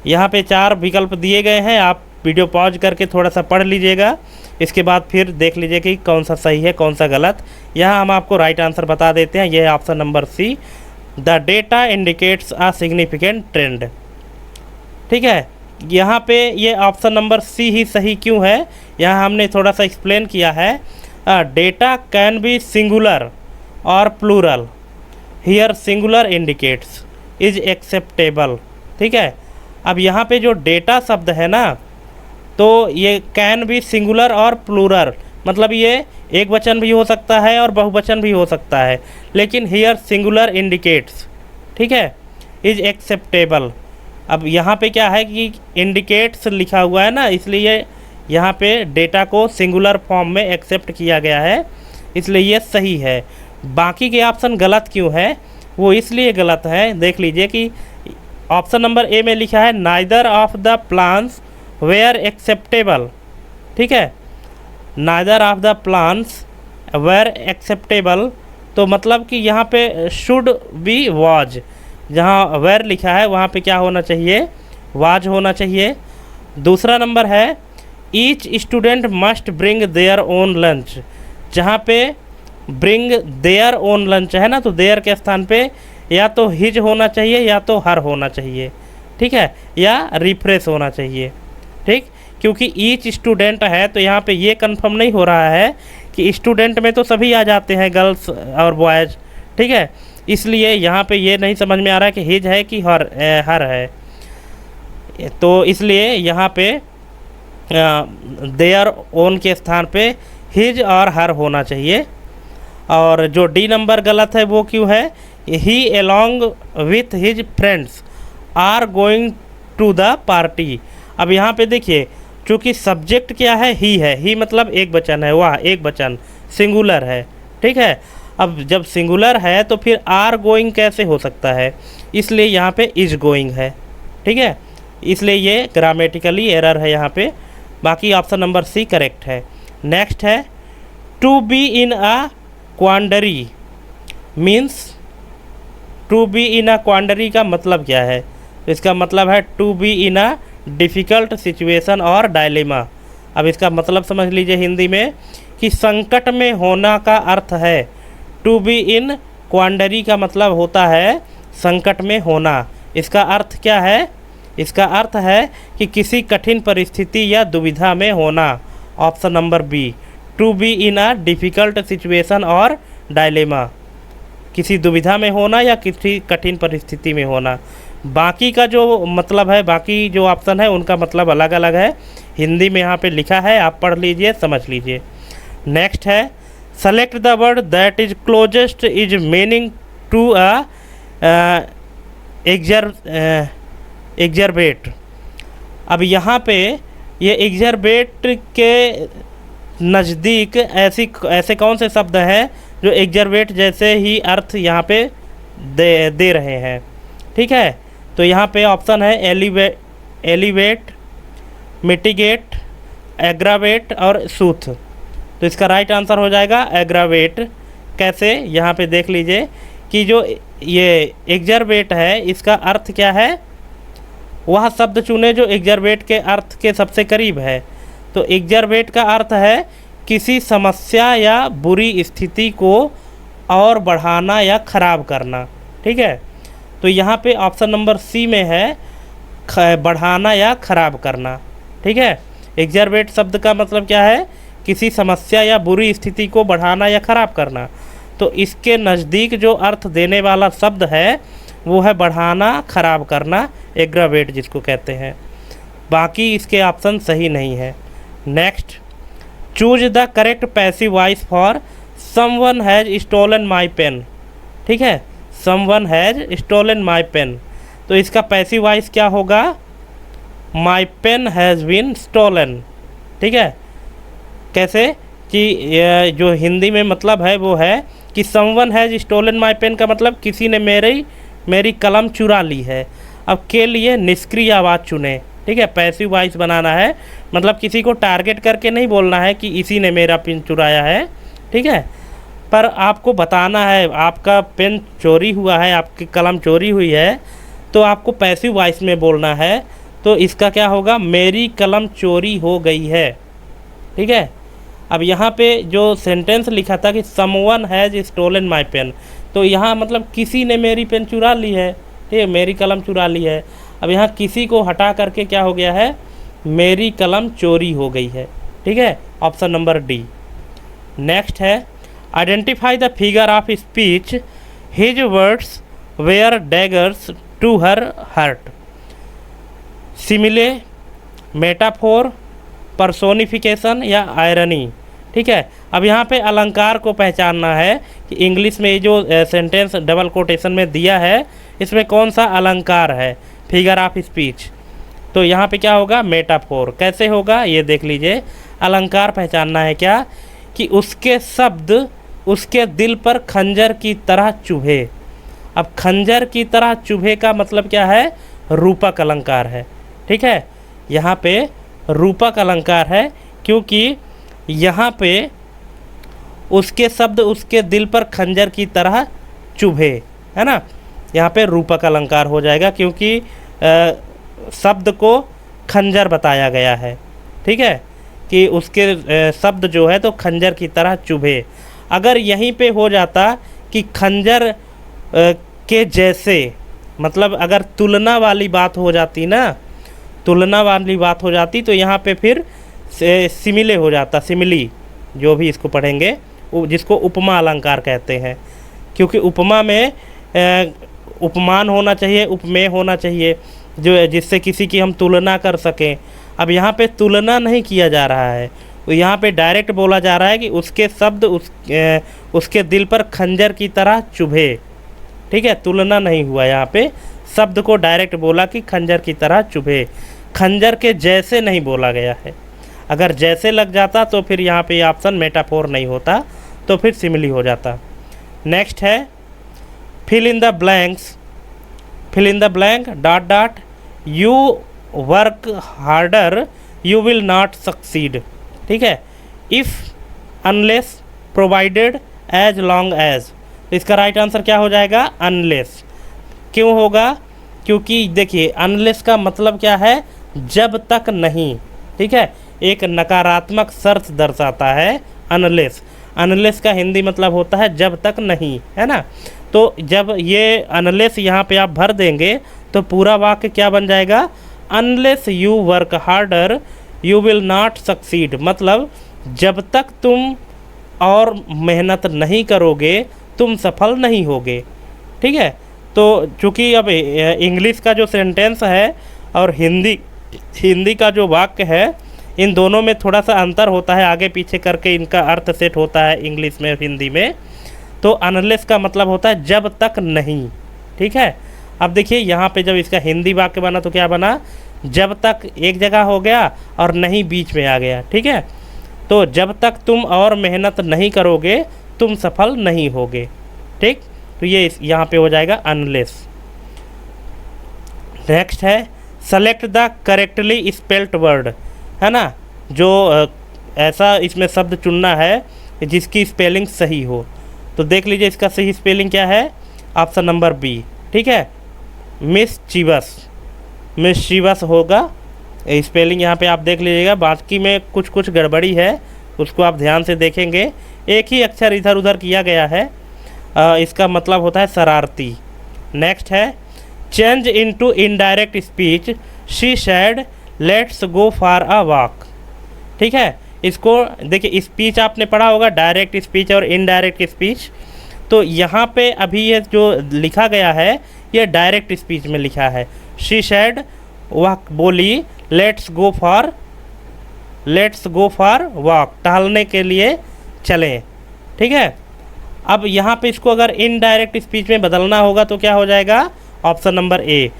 यहाँ पे 4 विकल्प दिए गए हैं, आप वीडियो पॉज करके थोड़ा सा पढ़ लीजिएगा, इसके बाद फिर देख लीजिए कि कौन सा सही है कौन सा गलत। यहाँ हम आपको राइट आंसर बता देते हैं, यह है option number C, the data indicates a significant trend. ठीक है, यहाँ पे ये ऑप्शन नंबर सी ही सही क्यों है, यहाँ हमने थोड़ा सा एक्सप्लेन किया है। डेटा कैन बी सिंगुलर और plural, here singular indicates is acceptable. ठीक है, अब यहाँ पे जो डेटा शब्द है ना, तो ये कैन बी सिंगुलर और प्लूरल, मतलब ये एक वचन भी हो सकता है और बहुवचन भी हो सकता है, लेकिन हियर सिंगुलर इंडिकेट्स, ठीक है, इज एक्सेप्टेबल। अब यहाँ पे क्या है कि इंडिकेट्स लिखा हुआ है ना, इसलिए यहाँ पे डेटा को सिंगुलर फॉर्म में एक्सेप्ट किया गया है, इसलिए ये सही है। बाकी के ऑप्शन गलत क्यों है, वो इसलिए गलत है, देख लीजिए कि ऑप्शन नंबर ए में लिखा है neither of the plans were acceptable. ठीक है, neither of the plans were acceptable, तो मतलब कि यहाँ पे शुड बी वाज, जहाँ वेयर लिखा है वहाँ पे क्या होना चाहिए, वाज होना चाहिए। दूसरा नंबर है each student must bring their own lunch, जहाँ पे ब्रिंग देयर ओन लंच है ना, तो देयर के स्थान पे या तो हिज होना चाहिए या तो हर होना चाहिए। ठीक है, या रिफ्रेश होना चाहिए। ठीक, क्योंकि ईच स्टूडेंट है तो यहाँ पे ये कंफर्म नहीं हो रहा है कि स्टूडेंट में तो सभी आ जाते हैं, गर्ल्स और बॉयज़। ठीक है, इसलिए यहाँ पे ये नहीं समझ में आ रहा है कि हिज है कि हर है, तो इसलिए यहाँ पे देयर ओन के स्थान पे हिज और हर होना चाहिए। और जो डी नंबर गलत है वो क्यों है, he along with his friends are going to the party. अब यहाँ पे देखिए, चूँकि सब्जेक्ट क्या है, ही मतलब एक वचन है, वह एक वचन सिंगुलर है। ठीक है, अब जब सिंगुलर है तो फिर आर गोइंग कैसे हो सकता है, इसलिए यहाँ पे इज गोइंग है। ठीक है, इसलिए ये ग्रामेटिकली एरर है यहाँ पे। बाकी ऑप्शन नंबर सी करेक्ट है। नेक्स्ट है to be in a quandary means, to be in a quandary का मतलब क्या है, इसका मतलब है to be in a difficult situation और डायलेमा। अब इसका मतलब समझ लीजिए हिंदी में कि संकट में होना का अर्थ है, टू बी इन क्वांडरी का मतलब होता है संकट में होना। इसका अर्थ क्या है, इसका अर्थ है कि किसी कठिन परिस्थिति या दुविधा में होना। Option number B, to be in a difficult situation और डायलेमा, किसी दुविधा में होना या किसी कठिन परिस्थिति में होना। बाकी का जो मतलब है, बाकी जो ऑप्शन है उनका मतलब अलग अलग है, हिंदी में यहाँ पे लिखा है, आप पढ़ लीजिए समझ लीजिए। नेक्स्ट है select the word that is closest is meaning to a exacerbate. अब यहाँ पे ये एग्जरबेट के नज़दीक ऐसे कौन से शब्द हैं जो एग्जरबेट जैसे ही अर्थ यहाँ पे दे रहे हैं। ठीक है, तो यहाँ पे ऑप्शन है एलिवेट, मिटिगेट, एग्रावेट और सूथ। तो इसका राइट आंसर हो जाएगा एग्रावेट। कैसे, यहाँ पे देख लीजिए कि जो ये एग्जरबेट है इसका अर्थ क्या है, वह शब्द चुने जो एग्जरबेट के अर्थ के सबसे करीब है। तो एग्जरबेट का अर्थ है किसी समस्या या बुरी स्थिति को और बढ़ाना या ख़राब करना। ठीक है, तो यहाँ पे ऑप्शन नंबर सी में है बढ़ाना या ख़राब करना। ठीक है, एग्जरबेट शब्द का मतलब क्या है, किसी समस्या या बुरी स्थिति को बढ़ाना या ख़राब करना। तो इसके नज़दीक जो अर्थ देने वाला शब्द है वो है बढ़ाना, खराब करना, एग्रावेट जिसको कहते हैं। बाकी इसके ऑप्शन सही नहीं है। Next, choose the correct passive voice for someone has stolen my pen. ठीक है, someone has stolen my pen, तो इसका पैसिव वॉइस क्या होगा? My pen has been stolen. ठीक है, कैसे कि जो हिंदी में मतलब है वो है कि someone has stolen my pen का मतलब किसी ने मेरी कलम चुरा ली है। अब के लिए निष्क्रिय आवाज़ चुने। ठीक है, पैसिव वॉइस बनाना है, मतलब किसी को टारगेट करके नहीं बोलना है कि इसी ने मेरा पेन चुराया है। ठीक है, पर आपको बताना है आपका पेन चोरी हुआ है, आपकी कलम चोरी हुई है, तो आपको पैसिव वॉइस में बोलना है। तो इसका क्या होगा? मेरी कलम चोरी हो गई है। ठीक है, अब यहाँ पे जो सेंटेंस लिखा था कि someone has stolen my pen, तो यहाँ मतलब किसी ने मेरी पेन चुरा ली है। ठीक है, मेरी कलम चुरा ली है। अब यहाँ किसी को हटा करके क्या हो गया है? मेरी कलम चोरी हो गई है। ठीक है, ऑप्शन नंबर डी। नेक्स्ट है, identify the figure of speech his words were daggers to her heart. Simile, metaphor, personification या आयरनी। ठीक है, अब यहाँ पे अलंकार को पहचानना है कि इंग्लिश में ये जो सेंटेंस डबल कोटेशन में दिया है इसमें कौन सा अलंकार है फिगर ऑफ स्पीच। तो यहाँ पे क्या होगा? मेटाफोर। कैसे होगा ये देख लीजिए। अलंकार पहचानना है क्या? कि उसके शब्द उसके दिल पर खंजर की तरह चुभे। अब खंजर की तरह चुभे का मतलब क्या है? रूपक अलंकार है। ठीक है, यहाँ पे रूपक अलंकार है क्योंकि यहाँ पे उसके शब्द उसके दिल पर खंजर की तरह चुभे, है ना। यहाँ पे रूपक अलंकार हो जाएगा क्योंकि शब्द को खंजर बताया गया है। ठीक है, कि उसके शब्द जो है तो खंजर की तरह चुभे। अगर यहीं पे हो जाता कि खंजर के जैसे, मतलब अगर तुलना वाली बात हो जाती ना, तुलना वाली बात हो जाती तो यहाँ पे फिर सिमिले हो जाता, सिमिली जो भी इसको पढ़ेंगे, जिसको उपमा अलंकार कहते हैं। क्योंकि उपमा में उपमान होना चाहिए, उपमेय होना चाहिए, जो जिससे किसी की हम तुलना कर सकें। अब यहाँ पे तुलना नहीं किया जा रहा है, तो यहाँ पे डायरेक्ट बोला जा रहा है कि उसके शब्द उसके दिल पर खंजर की तरह चुभे। ठीक है, तुलना नहीं हुआ, यहाँ पे शब्द को डायरेक्ट बोला कि खंजर की तरह चुभे। खंजर के जैसे नहीं बोला गया है। अगर जैसे लग जाता तो फिर यहाँ पे ऑप्शन मेटाफोर नहीं होता, तो फिर सिमिली हो जाता। नेक्स्ट है fill in the blanks, fill in the blank dot dot you work harder you will not succeed. ठीक है, if unless provided as long as, तो इसका राइट आंसर क्या हो जाएगा? अनलेस। क्यों होगा? क्योंकि देखिए अनलेस का मतलब क्या है? जब तक नहीं। ठीक है, एक नकारात्मक शर्त दर्शाता है अनलेस। अनलेस का हिंदी मतलब होता है जब तक नहीं, है ना। तो जब ये अनलेस यहाँ पे आप भर देंगे तो पूरा वाक्य क्या बन जाएगा? Unless you work harder you will not succeed. मतलब जब तक तुम और मेहनत नहीं करोगे तुम सफल नहीं होगे। ठीक है, तो चूँकि अब इंग्लिश का जो सेंटेंस है और हिंदी का जो वाक्य है, इन दोनों में थोड़ा सा अंतर होता है, आगे पीछे करके इनका अर्थ सेट होता है इंग्लिश में हिंदी में। तो अनलेस का मतलब होता है जब तक नहीं। ठीक है, अब देखिए यहाँ पे जब इसका हिंदी वाक्य बना तो क्या बना? जब तक एक जगह हो गया और नहीं बीच में आ गया। ठीक है, तो जब तक तुम और मेहनत नहीं करोगे तुम सफल नहीं होगे। ठीक, तो ये यहाँ पे हो जाएगा अनलेस। नेक्स्ट है select the correctly spelt word, है ना। जो ऐसा इसमें शब्द चुनना है जिसकी स्पेलिंग सही हो। तो देख लीजिए इसका सही स्पेलिंग क्या है? Option number B. ठीक है, मिसचीवस, मिसचीवस होगा स्पेलिंग। यहाँ पे आप देख लीजिएगा, बाकी में कुछ कुछ गड़बड़ी है, उसको आप ध्यान से देखेंगे। एक ही अक्षर इधर उधर किया गया है, इसका मतलब होता है शरारती। नेक्स्ट है change into indirect speech she said let's go for a walk. ठीक है, इसको देखिए, स्पीच आपने पढ़ा होगा, डायरेक्ट स्पीच और इनडायरेक्ट स्पीच। तो यहाँ पे अभी ये जो लिखा गया है ये डायरेक्ट स्पीच में लिखा है। शी सेड, वह बोली, लेट्स गो फॉर वॉक, टहलने के लिए चलें। ठीक है, अब यहाँ पे इसको अगर इनडायरेक्ट स्पीच में बदलना होगा तो क्या हो जाएगा? Option number A,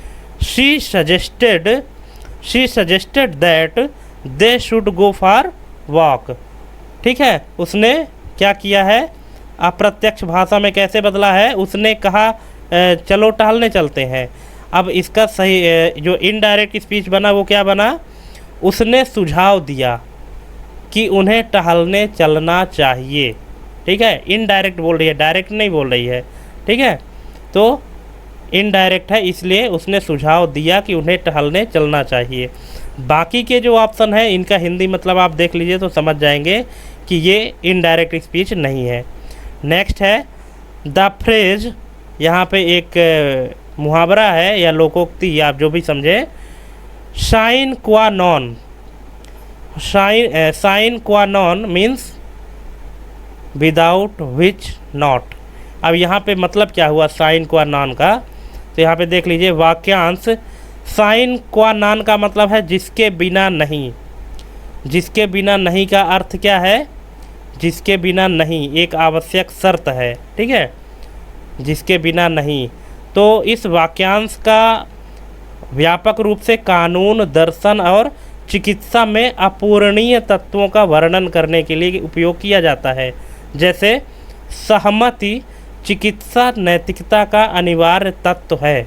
she suggested that they should go for walk. ठीक है, उसने क्या किया है? अप्रत्यक्ष भाषा में कैसे बदला है? उसने कहा चलो टहलने चलते हैं। अब इसका सही जो इनडायरेक्ट स्पीच बना वो क्या बना? उसने सुझाव दिया कि उन्हें टहलने चलना चाहिए। ठीक है, इनडायरेक्ट बोल रही है, डायरेक्ट नहीं बोल रही है। ठीक है, तो इनडायरेक्ट है, इसलिए उसने सुझाव दिया कि उन्हें टहलने चलना चाहिए। बाकी के जो ऑप्शन है इनका हिंदी मतलब आप देख लीजिए तो समझ जाएंगे कि ये इनडायरेक्ट स्पीच नहीं है। नेक्स्ट है द फ्रेज, यहाँ पे एक मुहावरा है या लोकोक्ति, आप जो भी समझे। साइन क्वा non means without which not. अब यहाँ पे मतलब क्या हुआ साइन क्वा नॉन का? तो यहाँ पे देख लीजिए वाक्यांश, साइन क्वा नॉन का मतलब है जिसके बिना नहीं। जिसके बिना नहीं का अर्थ क्या है? जिसके बिना नहीं एक आवश्यक शर्त है। ठीक है, जिसके बिना नहीं। तो इस वाक्यांश का व्यापक रूप से कानून, दर्शन और चिकित्सा में अपूरणीय तत्वों का वर्णन करने के लिए उपयोग किया जाता है। जैसे सहमति चिकित्सा नैतिकता का अनिवार्य तत्व है।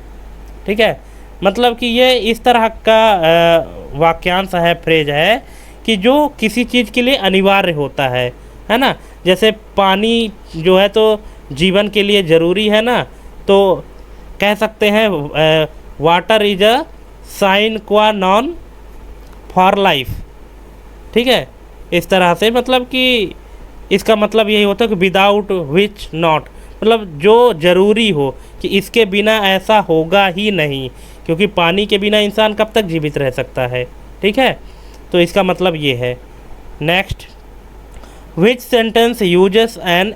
ठीक है, मतलब कि ये इस तरह का वाक्यांश है, फ्रेज है कि जो किसी चीज़ के लिए अनिवार्य होता है ना। जैसे पानी जो है तो जीवन के लिए ज़रूरी है ना, तो कह सकते हैं वाटर इज अ साइन क्वा नॉन फॉर लाइफ। ठीक है, इस तरह से मतलब कि इसका मतलब यही होता है कि विदाउट विच नॉट, मतलब जो ज़रूरी हो कि इसके बिना ऐसा होगा ही नहीं, क्योंकि पानी के बिना इंसान कब तक जीवित रह सकता है। ठीक है, तो इसका मतलब ये है। Next, which sentence uses an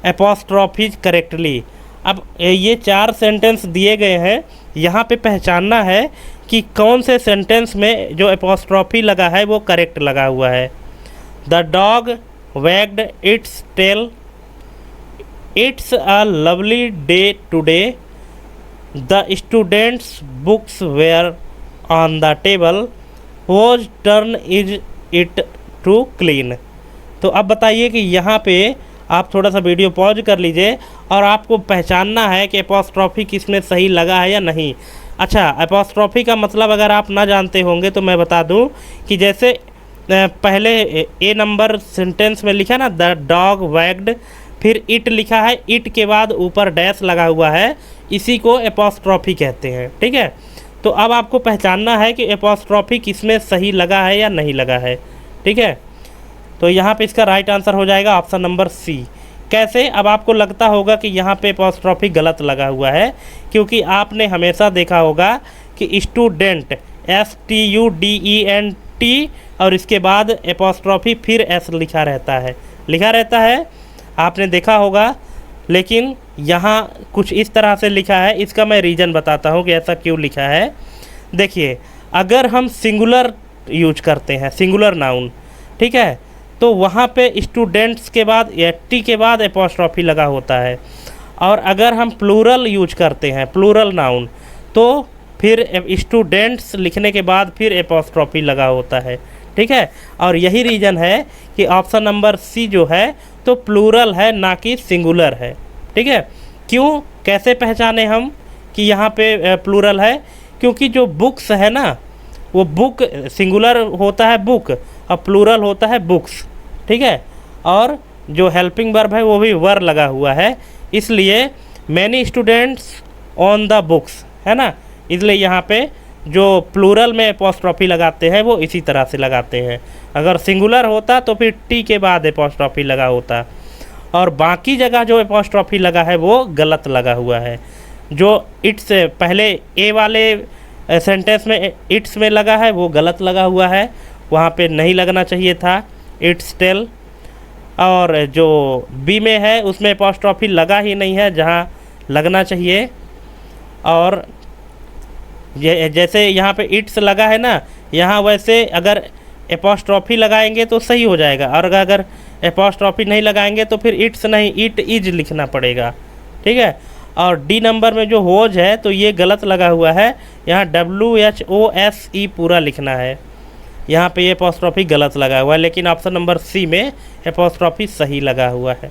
apostrophes correctly. अब ये 4 सेंटेंस दिए गए हैं, यहाँ पे पहचानना है कि कौन से सेंटेंस में जो एपोस्ट्रोफी लगा है वो करेक्ट लगा हुआ है। The dog wagged its tail, it's a lovely day today, the students books were on the table, whose turn is it to clean. तो अब बताइए कि यहाँ पे आप थोड़ा सा वीडियो पॉज कर लीजिए और आपको पहचानना है कि एपोस्ट्रोफी किसमें सही लगा है या नहीं। अच्छा, एपोस्ट्रोफी का मतलब अगर आप ना जानते होंगे तो मैं बता दूं कि जैसे पहले ए नंबर सेंटेंस में लिखा ना द डॉग वैग्ड, फिर इट लिखा है, इट के बाद ऊपर डैश लगा हुआ है, इसी को एपोस्ट्रोफी कहते हैं। ठीक है, तो अब आपको पहचानना है कि एपोस्ट्रोफी किसमें सही लगा है या नहीं लगा है। ठीक है, तो यहाँ पे इसका राइट आंसर हो जाएगा ऑप्शन नंबर सी। कैसे? अब आपको लगता होगा कि यहाँ पे एपोस्ट्रोफी गलत लगा हुआ है, क्योंकि आपने हमेशा देखा होगा कि स्टूडेंट STUDENT और इसके बाद एपोस्ट्रोफी फिर S लिखा रहता है, आपने देखा होगा। लेकिन यहाँ कुछ इस तरह से लिखा है, इसका मैं रीज़न बताता हूँ कि ऐसा क्यों लिखा है। देखिए, अगर हम सिंगुलर यूज करते हैं, सिंगुलर नाउन, ठीक है, तो वहाँ पे स्टूडेंट्स के बाद टी के बाद एपोस्ट्रोफी लगा होता है। और अगर हम प्लूरल यूज करते हैं, प्लूरल नाउन, तो फिर स्टूडेंट्स लिखने के बाद फिर एपोस्ट्रोफी लगा होता है। ठीक है, और यही रीज़न है कि ऑप्शन नंबर सी जो है तो प्लूरल है, ना कि सिंगुलर है। ठीक है, क्यों, कैसे पहचाने हम कि यहाँ पे प्लूरल है? क्योंकि जो बुक्स है ना, वो बुक सिंगुलर होता है बुक और प्लूरल होता है बुक्स। ठीक है, और जो हेल्पिंग वर्ब है वो भी वर लगा हुआ है, इसलिए many students on the books है ना, इसलिए यहाँ पे जो प्लूरल में एपोस्ट्रोफी लगाते हैं वो इसी तरह से लगाते हैं। अगर सिंगुलर होता तो फिर टी के बाद एपोस्ट्रोफी लगा होता, और बाकी जगह जो एपोस्ट्रोफी लगा है वो गलत लगा हुआ है। जो इट्स पहले ए वाले सेंटेंस में इट्स में लगा है वो गलत लगा हुआ है, वहाँ पे नहीं लगना चाहिए था। इट्स टेल और जो बी में है उसमें अपॉस्ट्रॉफी लगा ही नहीं है जहाँ लगना चाहिए। और ये जैसे यहाँ पे इट्स लगा है ना, यहाँ वैसे अगर अपॉस्ट्रॉफी लगाएंगे तो सही हो जाएगा, और अगर अपॉस्ट्रॉफी नहीं लगाएंगे तो फिर इट्स नहीं इट इज लिखना पड़ेगा, ठीक है। और डी नंबर में जो होज है तो ये गलत लगा हुआ है, यहाँ WHOSE पूरा लिखना है, यहाँ पे ये अपॉस्ट्रॉफी गलत लगा हुआ है, लेकिन ऑप्शन नंबर सी में अपॉस्ट्रॉफी सही लगा हुआ है।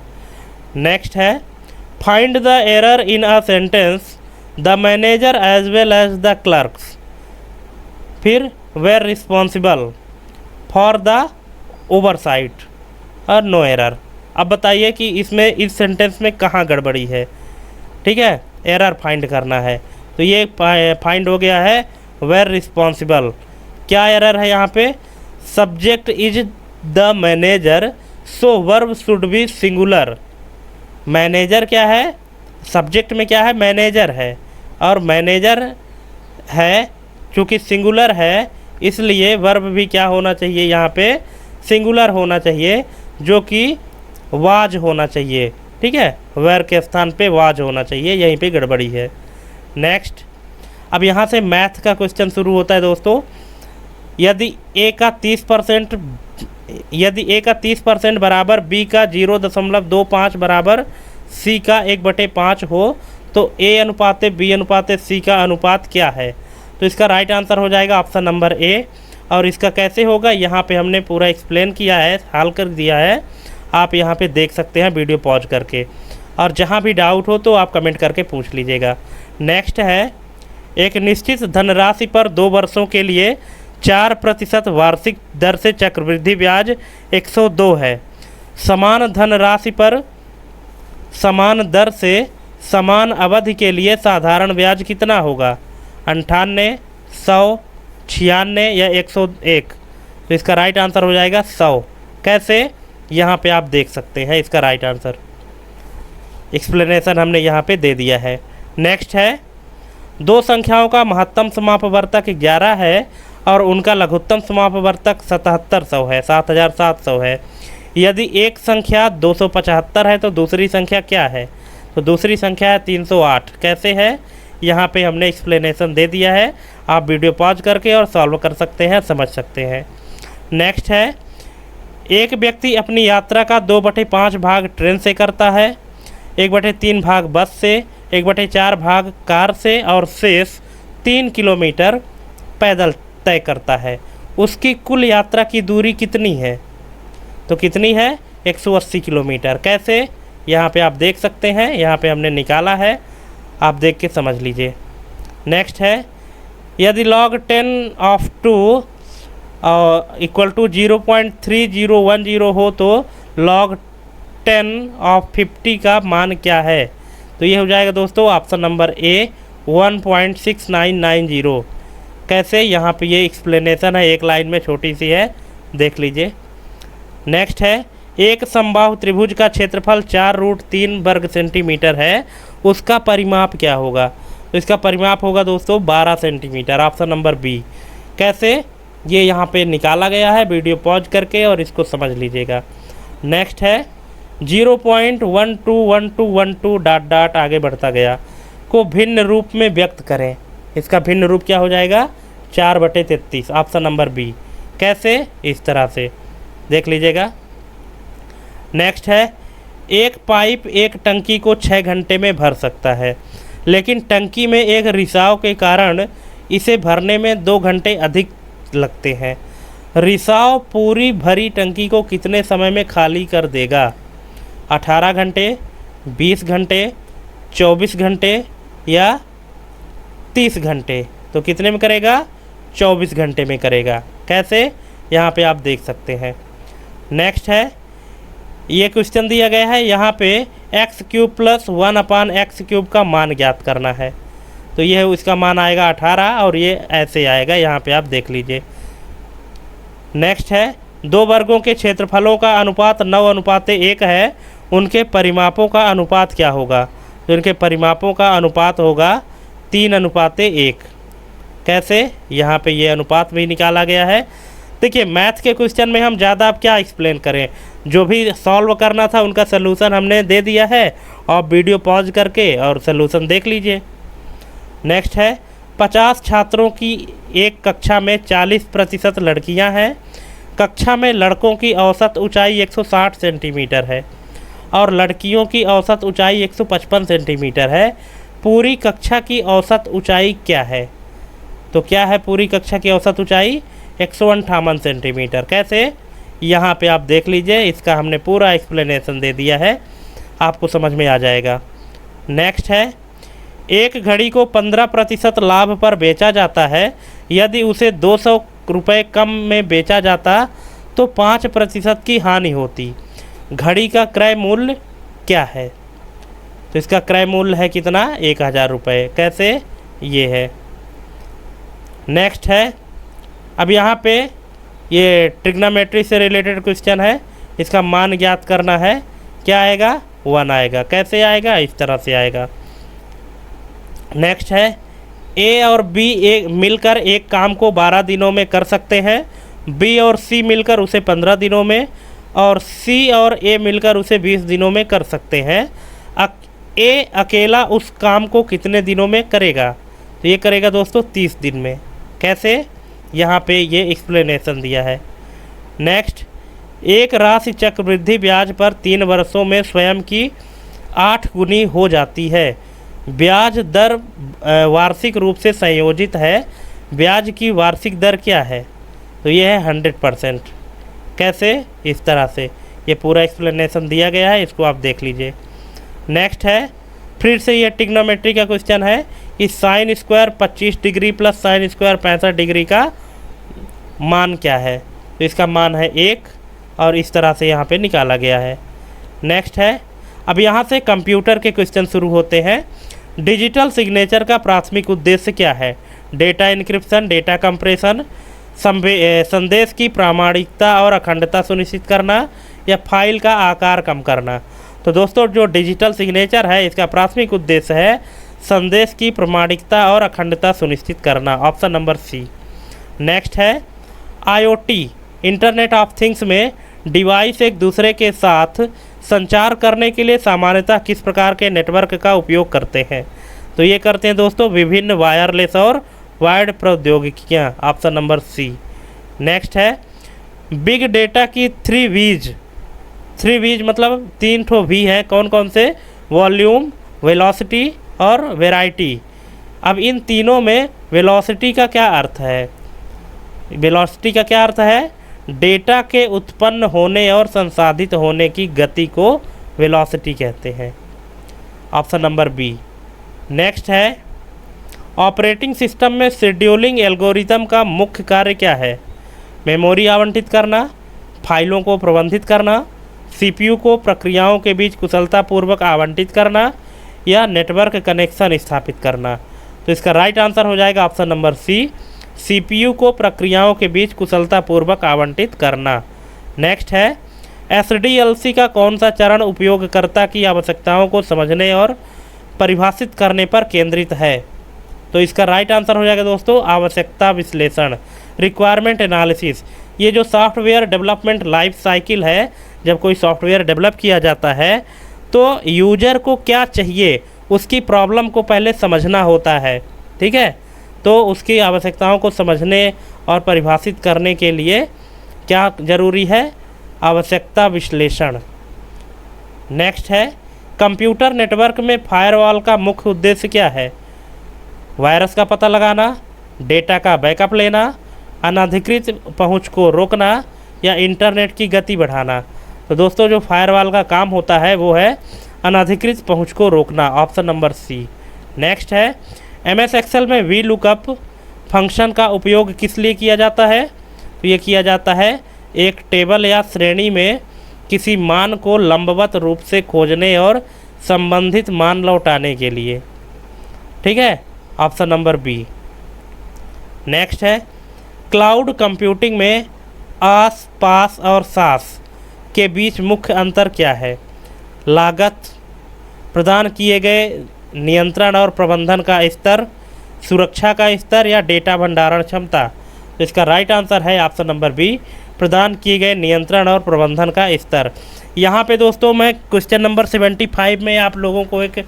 नेक्स्ट है find the error in a sentence the manager as well as the clerks फिर were responsible for the oversight और नो एरर। अब बताइए कि इसमें इस सेंटेंस में कहाँ गड़बड़ी है, ठीक है, एरर फाइंड करना है। तो ये फाइंड हो गया है वेर रिस्पॉन्सिबल। क्या एरर है यहाँ पे, subject is the manager so verb should be singular. Manager क्या है, सब्जेक्ट में क्या है, मैनेजर है, और मैनेजर है चूँकि सिंगुलर है इसलिए वर्ब भी क्या होना चाहिए, यहाँ पे सिंगुलर होना चाहिए, जो कि वाज होना चाहिए, ठीक है, वेर के स्थान पे वाज होना चाहिए, यहीं पे गड़बड़ी है। नेक्स्ट, अब यहाँ से मैथ का क्वेश्चन शुरू होता है दोस्तों। यदि ए का 30% बराबर बी का 0.25 बराबर सी का 1/5 हो तो ए अनुपाते बी अनुपाते सी का अनुपात क्या है। तो इसका राइट आंसर हो जाएगा ऑप्शन नंबर ए। और इसका कैसे होगा यहाँ पे हमने पूरा एक्सप्लेन किया है, हल कर दिया है, आप यहाँ पे देख सकते हैं वीडियो पॉज करके, और जहाँ भी डाउट हो तो आप कमेंट करके पूछ लीजिएगा। नेक्स्ट है एक निश्चित धनराशि पर 2 वर्षों के लिए 4% वार्षिक दर से चक्रवृद्धि ब्याज 102 है। समान धनराशि पर समान दर से समान अवधि के लिए साधारण ब्याज कितना होगा, 98, 100, 96 या 101। तो इसका राइट आंसर हो जाएगा 100। कैसे, यहाँ पे आप देख सकते हैं इसका राइट आंसर, एक्सप्लेनेशन हमने यहाँ पे दे दिया है। नेक्स्ट है दो संख्याओं का महत्तम समापवर्तक 11 है और उनका लघुत्तम समापवर्तक 7700 है, 7700 है। यदि एक संख्या 275 है तो दूसरी संख्या क्या है, तो दूसरी संख्या है 308। कैसे है, यहाँ पे हमने एक्सप्लेनेशन दे दिया है, आप वीडियो पॉज करके और सॉल्व कर सकते हैं, समझ सकते हैं। नेक्स्ट है एक व्यक्ति अपनी यात्रा का 2/5 भाग ट्रेन से करता है, 1/3 भाग बस से, 1/4 भाग कार से और शेष 3 किलोमीटर पैदल तय करता है। उसकी कुल यात्रा की दूरी कितनी है, तो कितनी है, 180 किलोमीटर। कैसे, यहाँ पे आप देख सकते हैं, यहाँ पे हमने निकाला है, आप देख के समझ लीजिए। नेक्स्ट है यदि log 10 of 2 इक्वल टू 0.3010 हो तो log 10 of 50 का मान क्या है। तो ये हो जाएगा दोस्तों ऑप्शन नंबर ए 1.6990। कैसे, यहाँ पे ये एक्सप्लेनेशन है, एक लाइन में छोटी सी है, देख लीजिए। नेक्स्ट है एक समबाहु त्रिभुज का क्षेत्रफल 4√3 वर्ग सेंटीमीटर है, उसका परिमाप क्या होगा। तो इसका परिमाप होगा दोस्तों 12 सेंटीमीटर, ऑप्शन नंबर बी। कैसे, ये यहाँ पे निकाला गया है, वीडियो पॉज करके और इसको समझ लीजिएगा। नेक्स्ट है 0.121212 आगे बढ़ता गया को भिन्न रूप में व्यक्त करें। इसका भिन्न रूप क्या हो जाएगा, 4/33, ऑप्शन नंबर बी। कैसे, इस तरह से देख लीजिएगा। नेक्स्ट है एक पाइप एक टंकी को 6 घंटे में भर सकता है, लेकिन टंकी में एक रिसाव के कारण इसे भरने में 2 घंटे अधिक लगते हैं। रिसाव पूरी भरी टंकी को कितने समय में खाली कर देगा, 18 घंटे, 20 घंटे, 24 घंटे या 30 घंटे। तो कितने में करेगा, 24 घंटे में करेगा। कैसे, यहाँ पे आप देख सकते हैं। नेक्स्ट है ये क्वेश्चन दिया गया है, यहाँ पे x³ + 1/x³ का मान ज्ञात करना है। तो ये है, इसका मान आएगा 18 और ये ऐसे आएगा, यहाँ पे आप देख लीजिए। नेक्स्ट है दो वर्गों के क्षेत्रफलों का अनुपात 9:1 है, उनके परिमापों का अनुपात क्या होगा। तो इनके परिमापों का अनुपात होगा 3:1। कैसे, यहाँ पे ये अनुपात भी निकाला गया है। देखिए मैथ के क्वेश्चन में हम ज़्यादा अब क्या एक्सप्लेन करें, जो भी सॉल्व करना था उनका सलूशन हमने दे दिया है। आप वीडियो पॉज करके और सलूशन देख लीजिए। नेक्स्ट है 50 छात्रों की एक कक्षा में 40% लड़कियां हैं। कक्षा में लड़कों की औसत ऊंचाई 160 सेंटीमीटर है और लड़कियों की औसत ऊंचाई 155 सेंटीमीटर है। पूरी कक्षा की औसत ऊंचाई क्या है? तो क्या है पूरी कक्षा की औसत ऊंचाई? 158 सेंटीमीटर। कैसे? यहाँ पे आप देख लीजिए, इसका हमने पूरा एक्सप्लेनेशन दे दिया है, आपको समझ में आ जाएगा। नेक्स्ट है एक घड़ी को 15% लाभ पर बेचा जाता है। यदि उसे 200 रुपये कम में बेचा जाता तो 5% की हानि होती। घड़ी का क्रय मूल्य क्या है? तो इसका क्रय मूल्य है कितना? 1000 रुपये। कैसे? ये है। नेक्स्ट है, अब यहाँ पे ये ट्रिग्नोमेट्री से रिलेटेड क्वेश्चन है, इसका मान ज्ञात करना है। क्या आएगा? 1 आएगा। कैसे आएगा? इस तरह से आएगा। नेक्स्ट है ए और बी मिलकर एक काम को 12 दिनों में कर सकते हैं। बी और सी मिलकर उसे 15 दिनों में और सी और ए मिलकर उसे 20 दिनों में कर सकते हैं। ए अकेला उस काम को कितने दिनों में करेगा? तो ये करेगा दोस्तों 30 दिन में। कैसे? यहाँ पे ये एक्सप्लेनेशन दिया है। नेक्स्ट, एक राशि चक्रवृद्धि ब्याज पर 3 वर्षों में स्वयं की 8 गुनी हो जाती है। ब्याज दर वार्षिक रूप से संयोजित है। ब्याज की वार्षिक दर क्या है? तो ये है 100%। कैसे? इस तरह से ये पूरा एक्सप्लेनेशन दिया गया है, इसको आप देख लीजिए। नेक्स्ट है, फिर से ये ट्रिग्नोमेट्री का क्वेश्चन है कि sine square 25 degree plus sine square 65 degree का मान क्या है? तो इसका मान है 1 और इस तरह से यहाँ पे निकाला गया है। नेक्स्ट है, अब यहाँ से कंप्यूटर के क्वेश्चन शुरू होते हैं। डिजिटल सिग्नेचर का प्राथमिक उद्देश्य क्या है? डेटा इनक्रिप्शन, डेटा कंप्रेशन, संदेश की प्रामाणिकता और अखंडता सुनिश्चित करना या फाइल का आकार कम करना। तो दोस्तों जो डिजिटल सिग्नेचर है इसका प्राथमिक उद्देश्य है संदेश की प्रामाणिकता और अखंडता सुनिश्चित करना। Option number C. नेक्स्ट है आईओटी, इंटरनेट ऑफ थिंग्स में डिवाइस एक दूसरे के साथ संचार करने के लिए सामान्यतः किस प्रकार के नेटवर्क का उपयोग करते हैं? तो ये करते हैं दोस्तों विभिन्न वायरलेस और वायर्ड प्रौद्योगिकियाँ। Option number C. नेक्स्ट है बिग डेटा की 3 V's। 3 V's मतलब 3 ठो वी है। कौन कौन से? वॉल्यूम, वेलोसिटी और वेराइटी। अब इन तीनों में वेलोसिटी का क्या अर्थ है? वेलोसिटी का क्या अर्थ है? डेटा के उत्पन्न होने और संसाधित होने की गति को वेलोसिटी कहते हैं। Option number B. नेक्स्ट है ऑपरेटिंग सिस्टम में शेड्यूलिंग एल्गोरिथम का मुख्य कार्य क्या है? मेमोरी आवंटित करना, फाइलों को प्रबंधित करना, सीपीयू को प्रक्रियाओं के बीच कुशलतापूर्वक आवंटित करना या नेटवर्क कनेक्शन स्थापित करना। तो इसका राइट आंसर हो जाएगा ऑप्शन नंबर सी, सीपीयू को प्रक्रियाओं के बीच कुशलतापूर्वक आवंटित करना। नेक्स्ट है एसडीएलसी का कौन सा चरण उपयोगकर्ता की आवश्यकताओं को समझने और परिभाषित करने पर केंद्रित है? तो इसका राइट आंसर हो जाएगा दोस्तों आवश्यकता विश्लेषण, रिक्वायरमेंट एनालिसिस। ये जो सॉफ्टवेयर डेवलपमेंट लाइफ साइकिल है, जब कोई सॉफ्टवेयर डेवलप किया जाता है तो यूजर को क्या चाहिए उसकी प्रॉब्लम को पहले समझना होता है। ठीक है, तो उसकी आवश्यकताओं को समझने और परिभाषित करने के लिए क्या ज़रूरी है? आवश्यकता विश्लेषण। नेक्स्ट है कंप्यूटर नेटवर्क में फायरवॉल का मुख्य उद्देश्य क्या है? वायरस का पता लगाना, डेटा का बैकअप लेना, अनधिकृत पहुंच को रोकना या इंटरनेट की गति बढ़ाना। तो दोस्तों जो फायरवॉल का काम होता है वो है अनधिकृत पहुंच को रोकना। Option number C. नेक्स्ट है एमएस एक्सेल में वी लुकअप फंक्शन का उपयोग किस लिए किया जाता है? तो ये किया जाता है एक टेबल या श्रेणी में किसी मान को लंबवत रूप से खोजने और संबंधित मान लौटाने के लिए। ठीक है, ऑप्शन नंबर बी। नेक्स्ट है क्लाउड कंप्यूटिंग में आस, पास और सास के बीच मुख्य अंतर क्या है? लागत, प्रदान किए गए नियंत्रण और प्रबंधन का स्तर, सुरक्षा का स्तर या डेटा भंडारण क्षमता। तो इसका राइट आंसर है ऑप्शन नंबर बी, प्रदान किए गए नियंत्रण और प्रबंधन का स्तर। यहाँ पे दोस्तों मैं क्वेश्चन नंबर 75 में आप लोगों को एक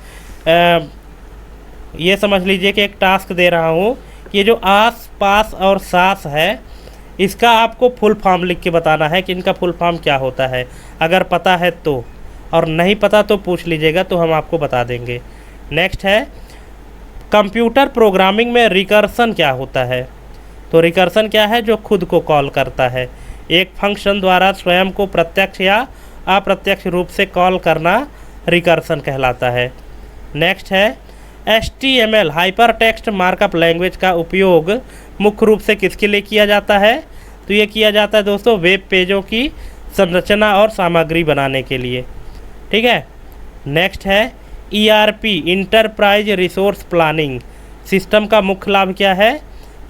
ये समझ लीजिए कि एक टास्क दे रहा हूँ। ये जो आस पास और सास है, इसका आपको फुल फॉर्म लिख के बताना है कि इनका फुल फॉर्म क्या होता है। अगर पता है तो, और नहीं पता तो पूछ लीजिएगा, तो हम आपको बता देंगे। नेक्स्ट है, कंप्यूटर प्रोग्रामिंग में रिकर्सन क्या होता है। तो रिकर्सन क्या है, जो खुद को कॉल करता है। एक फंक्शन द्वारा स्वयं को प्रत्यक्ष या अप्रत्यक्ष रूप से कॉल करना रिकर्सन कहलाता है। नेक्स्ट है, HTML hyper text markup language का उपयोग मुख्य रूप से किसके लिए किया जाता है। तो ये किया जाता है दोस्तों वेब पेजों की संरचना और सामग्री बनाने के लिए। ठीक है। नेक्स्ट है, ERP enterprise resource planning system का मुख्य लाभ क्या है।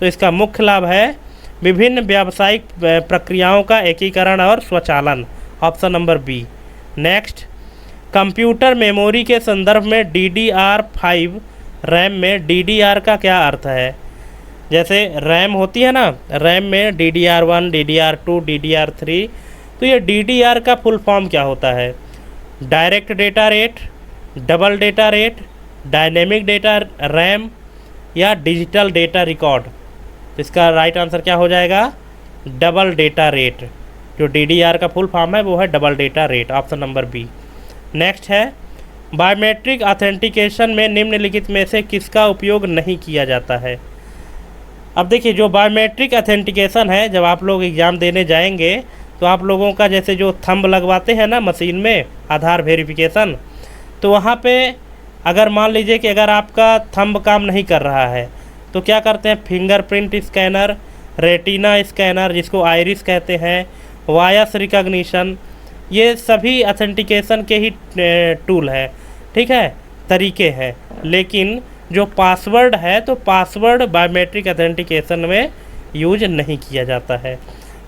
तो इसका मुख्य लाभ है विभिन्न व्यावसायिक प्रक्रियाओं का एकीकरण और स्वचालन, option number B. Next, computer memory के संदर्भ में DDR5 रैम में DDR का क्या अर्थ है। जैसे रैम होती है ना, रैम में DDR1, DDR2, DDR3, तो ये DDR का फुल फॉर्म क्या होता है। Direct data rate, double data rate, dynamic data RAM या डिजिटल डेटा रिकॉर्ड। तो इसका राइट आंसर क्या हो जाएगा, डबल डेटा रेट। जो DDR का फुल फॉर्म है वो है double data rate, option number B. Next है, बायोमेट्रिक ऑथेंटिकेशन में निम्नलिखित में से किसका उपयोग नहीं किया जाता है। अब देखिए, जो बायोमेट्रिक ऑथेंटिकेशन है, जब आप लोग एग्ज़ाम देने जाएंगे तो आप लोगों का जैसे जो थंब लगवाते हैं ना मशीन में, आधार वेरिफिकेशन, तो वहाँ पे अगर मान लीजिए कि अगर आपका थंब काम नहीं कर रहा है तो क्या करते हैं, फिंगरप्रिंट स्कैनर, रेटिना स्कैनर जिसको आइरिस कहते हैं, वॉइस रिकॉग्निशन, ये सभी ऑथेंटिकेशन के ही टूल है। ठीक है, तरीके हैं। लेकिन जो पासवर्ड है, तो पासवर्ड बायोमेट्रिक ऑथेंटिकेशन में यूज नहीं किया जाता है।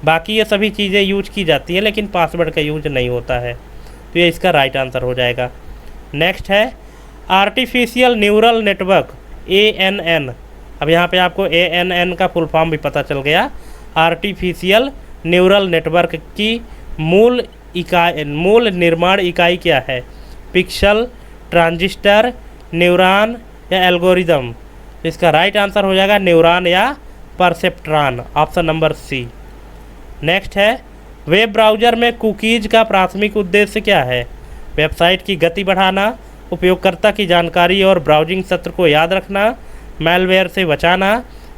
बाकी ये सभी चीज़ें यूज की जाती हैं, लेकिन पासवर्ड का यूज नहीं होता है। तो ये इसका राइट आंसर हो जाएगा। नेक्स्ट है, आर्टिफिशियल न्यूरल नेटवर्क ANN। अब यहाँ पे आपको ANN का फुल फॉर्म भी पता चल गया। आर्टिफिशियल न्यूरल नेटवर्क की मूल निर्माण इकाई क्या है। पिक्सल, ट्रांजिस्टर, न्यूरॉन या एल्गोरिदम। इसका राइट आंसर हो जाएगा न्यूरॉन या perceptron, option number C. Next है, वेब ब्राउज़र में कुकीज़ का प्राथमिक उद्देश्य क्या है। वेबसाइट की गति बढ़ाना, उपयोगकर्ता की जानकारी और ब्राउजिंग सत्र को याद रखना, मैलवेयर से बचाना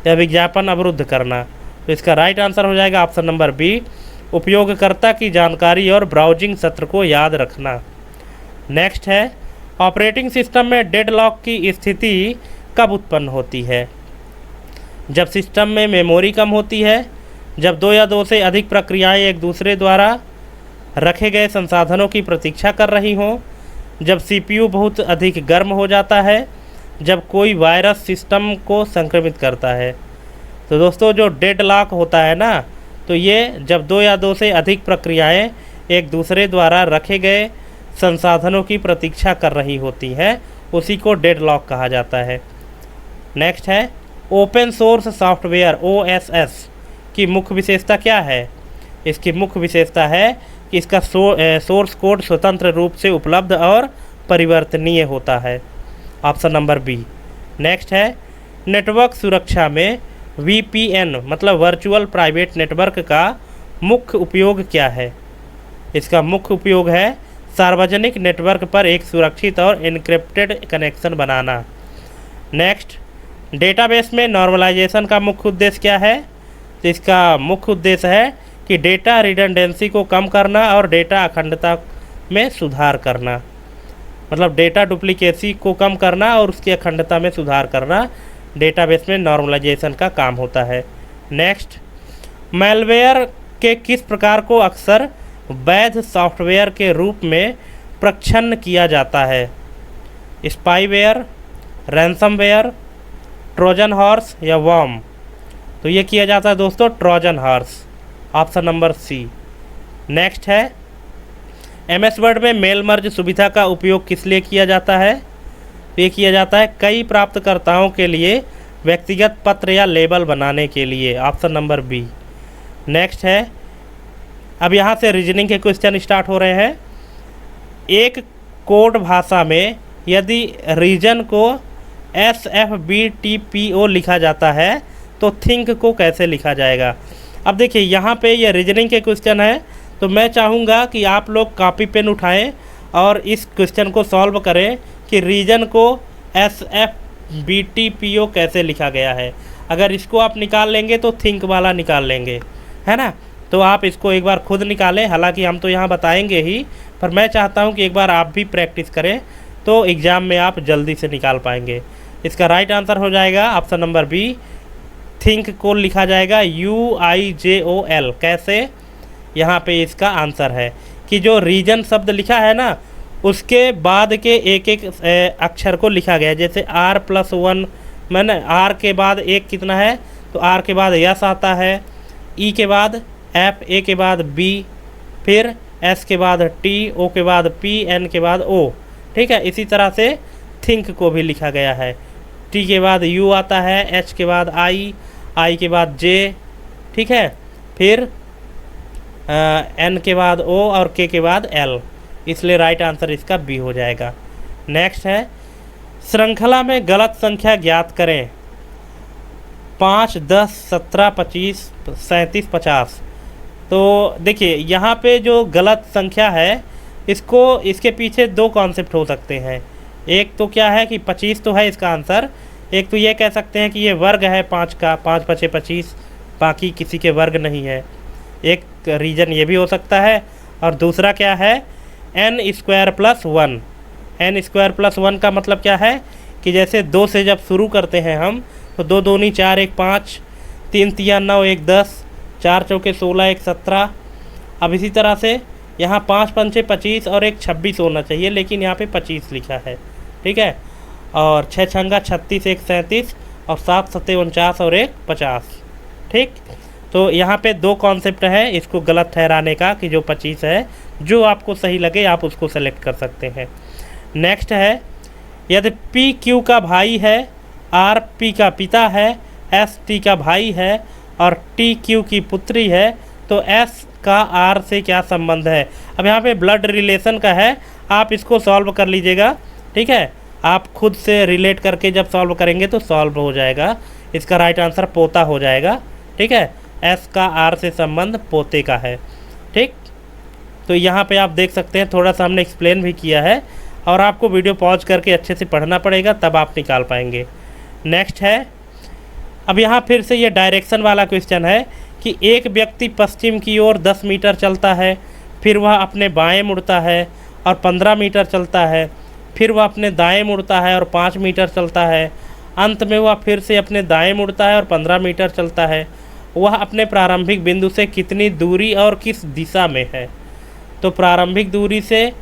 या विज्ञापन अवरुद्ध करना। तो इसका राइट आंसर हो जाएगा ऑप्शन नंबर बी, उपयोगकर्ता की जानकारी और ब्राउजिंग सत्र को याद रखना। नेक्स्ट है, ऑपरेटिंग सिस्टम में डेडलॉक की स्थिति कब उत्पन्न होती है। जब सिस्टम में मेमोरी कम होती है, जब दो या दो से अधिक प्रक्रियाएं एक दूसरे द्वारा रखे गए संसाधनों की प्रतीक्षा कर रही हों, जब CPU बहुत अधिक गर्म हो जाता है, जब कोई वायरस सिस्टम को संक्रमित करता है। तो दोस्तों, जो डेडलॉक होता है ना, तो ये जब दो या दो से अधिक प्रक्रियाएं एक दूसरे द्वारा रखे गए संसाधनों की प्रतीक्षा कर रही होती हैं, उसी को डेडलॉक कहा जाता है। नेक्स्ट है, ओपन सोर्स सॉफ्टवेयर OSS की मुख्य विशेषता क्या है। इसकी मुख्य विशेषता है कि इसका सोर्स कोड स्वतंत्र रूप से उपलब्ध और परिवर्तनीय होता है, ऑप्शन नंबर बी। नेक्स्ट है, नेटवर्क सुरक्षा में VPN मतलब वर्चुअल प्राइवेट नेटवर्क का मुख्य उपयोग क्या है। इसका मुख्य उपयोग है सार्वजनिक नेटवर्क पर एक सुरक्षित और एन्क्रिप्टेड कनेक्शन बनाना। नेक्स्ट, डेटाबेस में नॉर्मलाइजेशन का मुख्य उद्देश्य क्या है। तो इसका मुख्य उद्देश्य है कि डेटा रिडंडेंसी को कम करना और डेटा अखंडता में सुधार करना, मतलब डेटा डुप्लीकेसी को कम करना और उसकी अखंडता में सुधार करना डेटाबेस में नॉर्मलाइजेशन का काम होता है। नेक्स्ट, मैलवेयर के किस प्रकार को अक्सर वैध सॉफ्टवेयर के रूप में प्रच्छन्न किया जाता है। स्पाईवेयर, रैंसमवेयर, ट्रोजन हॉर्स या वर्म। तो ये किया जाता है दोस्तों Trojan horse, option number C. Next है, MS वर्ड में मेल मर्ज सुविधा का उपयोग किस लिए किया जाता है। तो ये किया जाता है कई प्राप्तकर्ताओं के लिए व्यक्तिगत पत्र या लेबल बनाने के लिए, ऑप्शन नंबर बी। नेक्स्ट है, अब यहाँ से रीजनिंग के क्वेश्चन स्टार्ट हो रहे हैं। एक कोड भाषा में यदि रीजन को SFBTPO लिखा जाता है तो थिंक को कैसे लिखा जाएगा। अब देखिए यहाँ पे ये रीजनिंग के क्वेश्चन है, तो मैं चाहूँगा कि आप लोग कॉपी पेन उठाएं और इस क्वेश्चन को सॉल्व करें कि रीजन को SFBTPO कैसे लिखा गया है। अगर इसको आप निकाल लेंगे तो थिंक वाला निकाल लेंगे, है ना। तो आप इसको एक बार खुद निकालें, हालांकि हम तो यहाँ बताएंगे ही, पर मैं चाहता हूँ कि एक बार आप भी प्रैक्टिस करें तो एग्ज़ाम में आप जल्दी से निकाल पाएंगे। इसका राइट आंसर हो जाएगा ऑप्शन नंबर बी, थिंक को लिखा जाएगा UIJOL। कैसे, यहाँ पे इसका आंसर है कि जो रीजन शब्द लिखा है ना, उसके बाद के एक एक अक्षर को लिखा गया है। जैसे R+1, मैंने R के बाद एक कितना है, तो R के बाद यस आता है, E के बाद F, A के बाद B, फिर S के बाद T, O के बाद P, N के बाद O। ठीक है, इसी तरह से थिंक को भी लिखा गया है। T के बाद U आता है, H के बाद I के बाद J, ठीक है, फिर N के बाद O और K के बाद L, इसलिए राइट आंसर इसका बी हो जाएगा। नेक्स्ट है, श्रृंखला में गलत संख्या ज्ञात करें। 5, 10, 17, 25, 37, 50। तो देखिए यहाँ पे जो गलत संख्या है, इसके पीछे दो कॉन्सेप्ट हो सकते हैं। एक तो क्या है कि 25 तो है इसका आंसर, एक तो ये कह सकते हैं कि ये वर्ग है 5 का, 5 × 5 = 25, बाकी किसी के वर्ग नहीं है। एक रीजन ये भी हो सकता है, और दूसरा क्या है, n² + 1। n² + 1 का मतलब क्या है कि जैसे 2 से जब शुरू करते हैं हम, तो 2 दूनी 4, 1 5, 3 तिया 9, 1 10, 4 चौके 16, 1 17। अब इसी तरह से यहाँ 5 पंचे 25 और 1 26 होना चाहिए, लेकिन यहाँ पे 25 लिखा है, ठीक है। और 6 छंगा 36, 1 37, और 7 सत्ते 49 और 1 50, ठीक। तो यहाँ पे दो कॉन्सेप्ट है इसको गलत ठहराने का कि जो 25 है, जो आपको सही लगे आप उसको सेलेक्ट कर सकते हैं। नेक्स्ट है, यदि P Q का भाई है, R P का पिता है, S T का भाई है और T Q की पुत्री है, तो S का R से क्या संबंध है। अब यहाँ पे ब्लड रिलेशन का है, आप इसको सॉल्व कर लीजिएगा, ठीक है। आप खुद से रिलेट करके जब सॉल्व करेंगे तो सॉल्व हो जाएगा। इसका राइट आंसर पोता हो जाएगा, ठीक है। S का R से संबंध पोते का है, ठीक। तो यहाँ पे आप देख सकते हैं, थोड़ा सा हमने एक्सप्लेन भी किया है, और आपको वीडियो पॉज करके अच्छे से पढ़ना पड़ेगा, तब आप निकाल पाएंगे। नेक्स्ट है, अब यहाँ फिर से ये डायरेक्शन वाला क्वेश्चन है कि एक व्यक्ति पश्चिम की ओर 10 मीटर चलता है, फिर वह अपने बाएं मुड़ता है और 15 मीटर चलता है, फिर वह अपने दाएं मुड़ता है और 5 मीटर चलता है, अंत में वह फिर से अपने दाएं मुड़ता है और 15 मीटर चलता है। वह अपने प्रारंभिक बिंदु से कितनी दूरी और किस दिशा में है। तो प्रारंभिक दूरी से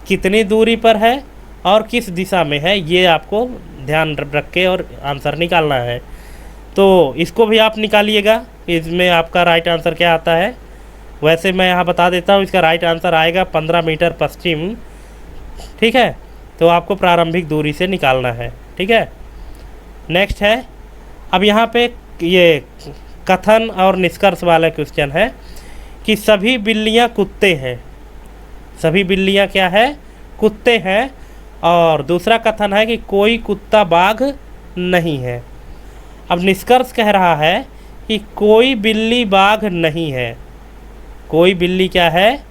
कितनी दूरी पर है और किस दिशा में है, ये आपको ध्यान रख के और आंसर निकालना है। तो इसको भी आप निकालिएगा, इसमें आपका राइट आंसर क्या आता है। वैसे मैं यहाँ बता देता हूँ, इसका राइट आंसर आएगा 15 मीटर पश्चिम, ठीक है। तो आपको प्रारंभिक दूरी से निकालना है, ठीक है। नेक्स्ट है, अब यहाँ पे ये कथन और निष्कर्ष वाला क्वेश्चन है कि सभी बिल्लियाँ कुत्ते हैं। सभी बिल्लियाँ क्या है, कुत्ते हैं। और दूसरा कथन है कि कोई कुत्ता बाघ नहीं है। अब निष्कर्ष कह रहा है कि कोई बिल्ली बाघ नहीं है। कोई बिल्ली क्या है,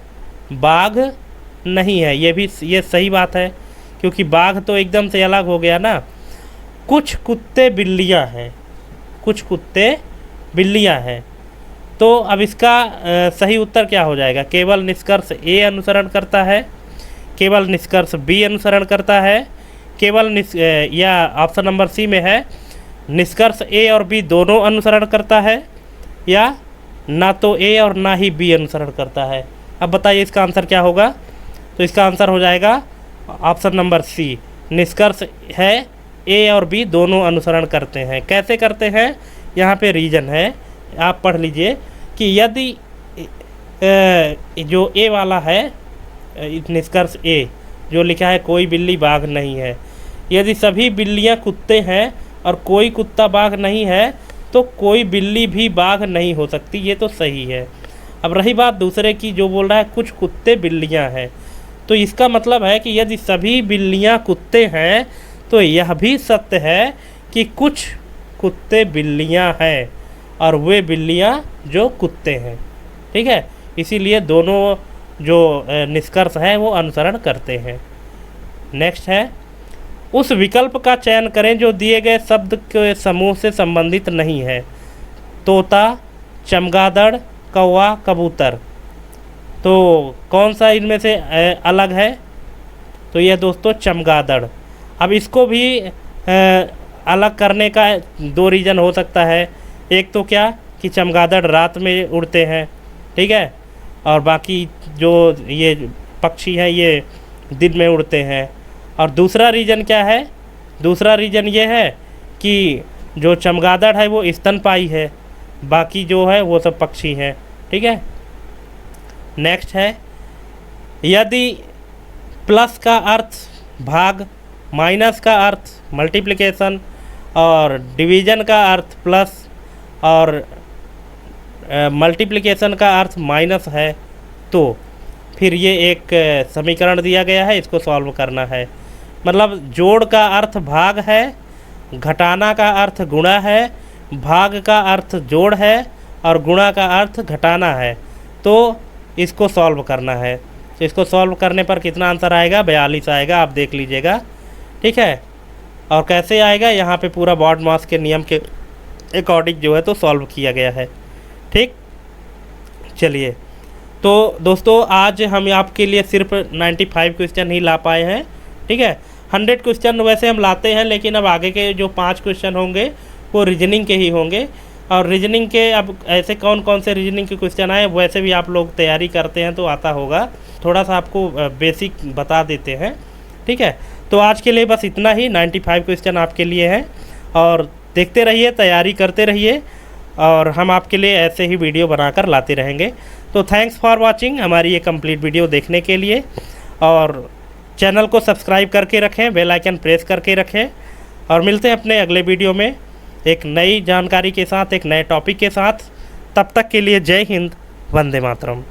बाघ नहीं है। ये सही बात है, क्योंकि बाघ तो एकदम से अलग हो गया ना। कुछ कुत्ते बिल्लियाँ हैं, कुछ कुत्ते बिल्लियाँ हैं। तो अब इसका सही उत्तर क्या हो जाएगा। केवल निष्कर्ष ए अनुसरण करता है, केवल निष्कर्ष बी अनुसरण करता है, केवल या ऑप्शन नंबर सी में है निष्कर्ष ए और बी दोनों अनुसरण करता है, या ना तो ए और ना ही बी अनुसरण करता है। अब बताइए इसका आंसर क्या होगा। तो इसका आंसर हो जाएगा ऑप्शन नंबर सी, निष्कर्ष है ए और बी दोनों अनुसरण करते हैं। कैसे करते हैं, यहाँ पे रीजन है, आप पढ़ लीजिए कि यदि जो ए वाला है निष्कर्ष ए जो लिखा है कोई बिल्ली बाघ नहीं है, यदि सभी बिल्लियाँ कुत्ते हैं और कोई कुत्ता बाघ नहीं है तो कोई बिल्ली भी बाघ नहीं हो सकती, ये तो सही है। अब रही बात दूसरे की, जो बोल रहा है कुछ कुत्ते बिल्लियां हैं, तो इसका मतलब है कि यदि सभी बिल्लियां कुत्ते हैं तो यह भी सत्य है कि कुछ कुत्ते बिल्लियां हैं और वे बिल्लियां जो कुत्ते हैं। ठीक है, इसीलिए दोनों जो निष्कर्ष है वो अनुसरण करते हैं। नेक्स्ट है, उस विकल्प का चयन करें जो दिए गए शब्द के समूह से संबंधित नहीं है। तोता, चमगादड़, कौवा, कबूतर। तो कौन सा इनमें से अलग है? तो यह दोस्तों चमगादड़। अब इसको भी अलग करने का दो रीज़न हो सकता है। एक तो क्या कि चमगादड़ रात में उड़ते हैं, ठीक है, और बाकी जो ये पक्षी हैं ये दिन में उड़ते हैं। और दूसरा रीज़न क्या है? दूसरा रीज़न ये है कि जो चमगादड़ है वो स्तनपायी है, बाकी जो है वो सब पक्षी हैं। ठीक है। नेक्स्ट है, यदि प्लस का अर्थ भाग, माइनस का अर्थ मल्टीप्लिकेशन और डिवीज़न का अर्थ प्लस और मल्टीप्लिकेशन का अर्थ माइनस है, तो फिर ये एक समीकरण दिया गया है, इसको सॉल्व करना है। मतलब जोड़ का अर्थ भाग है, घटाना का अर्थ गुणा है, भाग का अर्थ जोड़ है और गुणा का अर्थ घटाना है, तो इसको सॉल्व करना है। तो इसको सॉल्व करने पर कितना आंसर आएगा? 42 आएगा, आप देख लीजिएगा। ठीक है, और कैसे आएगा? यहाँ पे पूरा बॉड मास के नियम के अकॉर्डिंग जो है तो सॉल्व किया गया है। ठीक, चलिए, तो दोस्तों आज हम आपके लिए सिर्फ 95 क्वेश्चन ही ला पाए हैं। ठीक है, 100 क्वेश्चन वैसे हम लाते हैं, लेकिन अब आगे के जो 5 क्वेश्चन होंगे वो रीजनिंग के ही होंगे। और रीजनिंग के अब ऐसे कौन कौन से रीजनिंग के क्वेश्चन आए, वैसे भी आप लोग तैयारी करते हैं तो आता होगा, थोड़ा सा आपको बेसिक बता देते हैं। ठीक है, तो आज के लिए बस इतना ही। 95 क्वेश्चन आपके लिए हैं और देखते रहिए, तैयारी करते रहिए और हम आपके लिए ऐसे ही वीडियो बनाकर लाते रहेंगे। तो थैंक्स फॉर वाचिंग हमारी ये कंप्लीट वीडियो देखने के लिए, और चैनल को सब्सक्राइब करके रखें, बेल आइकन प्रेस करके रखें, और मिलते हैं अपने अगले वीडियो में एक नई जानकारी के साथ, एक नए टॉपिक के साथ। तब तक के लिए जय हिंद, वंदे मातरम।